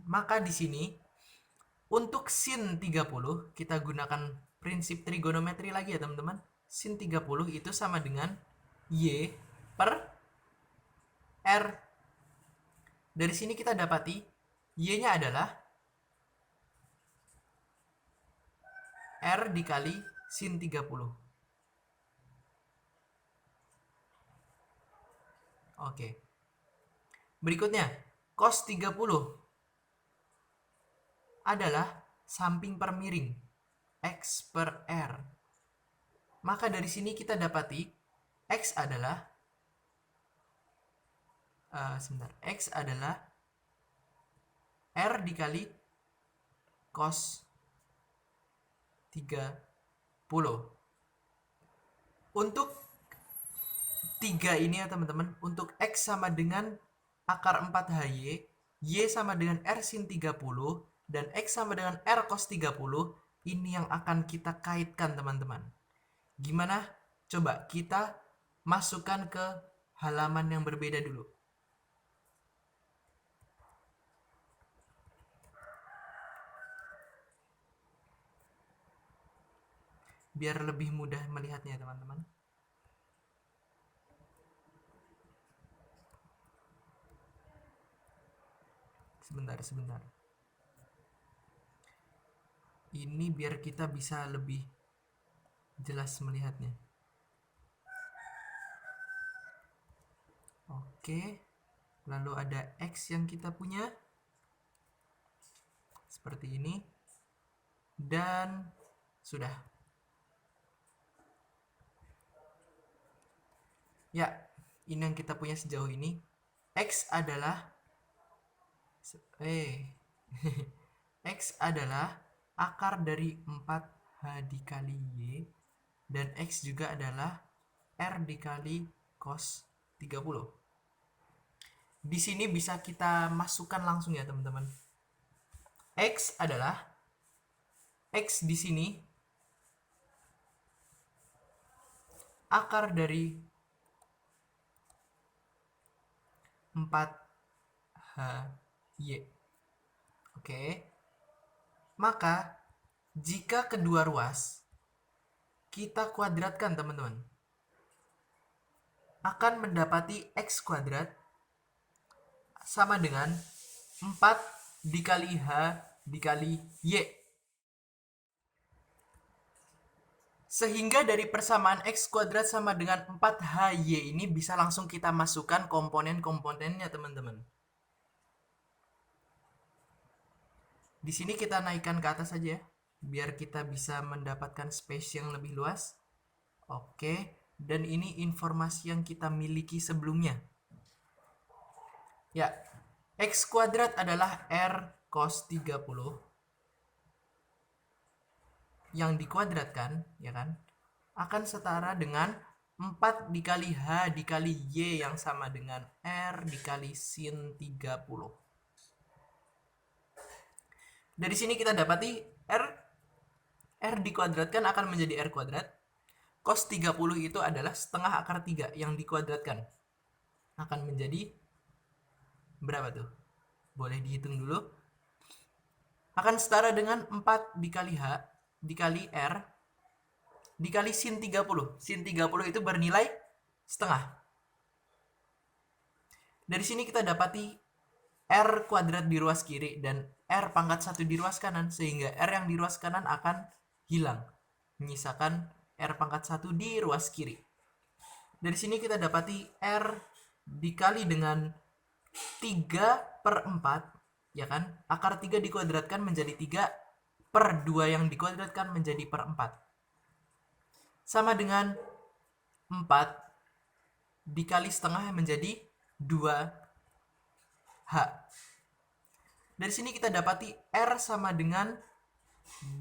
Maka di sini untuk sin 30 kita gunakan prinsip trigonometri lagi, ya teman-teman. Sin 30 itu sama dengan Y per R. Dari sini kita dapati Y-nya adalah R dikali sin 30. Oke. Berikutnya, cos 30 adalah samping per miring X per R. Maka dari sini kita dapati X adalah X adalah R dikali cos 30. Untuk 3 ini, ya teman-teman, untuk X sama dengan akar 4HY, Y sama dengan R sin 30, dan X sama dengan R cos 30, ini yang akan kita kaitkan, teman-teman. Gimana? Coba kita masukkan ke halaman yang berbeda dulu. Biar lebih mudah melihatnya, teman-teman. Sebentar. Ini biar kita bisa lebih jelas melihatnya. Oke. Lalu ada X yang kita punya. Seperti ini. Dan sudah. Ya, ini yang kita punya sejauh ini. X adalah X adalah akar dari 4H dikali Y, dan X juga adalah R dikali cos 30. Di sini bisa kita masukkan langsung ya teman-teman. X adalah, X di sini akar dari 4HY. Oke. Maka jika kedua ruas kita kuadratkan teman-teman, akan mendapati X kuadrat sama dengan 4 dikali H dikali Y. Sehingga dari persamaan X kuadrat sama dengan 4HY ini bisa langsung kita masukkan komponen-komponennya teman-teman. Di sini kita naikkan ke atas saja biar kita bisa mendapatkan space yang lebih luas. Oke, dan ini informasi yang kita miliki sebelumnya. Ya, X kuadrat adalah R cos 30 yang dikuadratkan, ya kan, akan setara dengan 4 dikali H dikali Y yang sama dengan R dikali sin 30. Dari sini kita dapati R dikuadratkan akan menjadi R kuadrat. Cos 30 itu adalah setengah akar 3 yang dikuadratkan. Akan menjadi berapa tuh? Boleh dihitung dulu. Akan setara dengan 4 dikali H dikali R dikali sin 30. Sin 30 itu bernilai setengah. Dari sini kita dapati R kuadrat di ruas kiri dan R pangkat 1 di ruas kanan, sehingga R yang di ruas kanan akan hilang, menyisakan R pangkat 1 di ruas kiri. Dari sini kita dapati R dikali dengan 3/4, ya kan? Akar 3 dikuadratkan menjadi 3/2 yang dikuadratkan menjadi per 4. Sama dengan 4 dikali setengah menjadi 2H. Dari sini kita dapati R sama dengan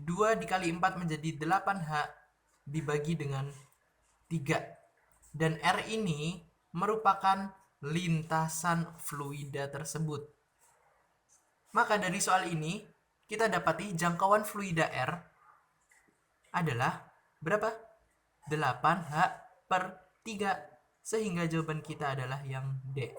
2 dikali 4 menjadi 8H dibagi dengan 3. Dan R ini merupakan lintasan fluida tersebut. Maka dari soal ini kita dapati jangkauan fluida R adalah berapa? 8H/3. Sehingga jawaban kita adalah yang D.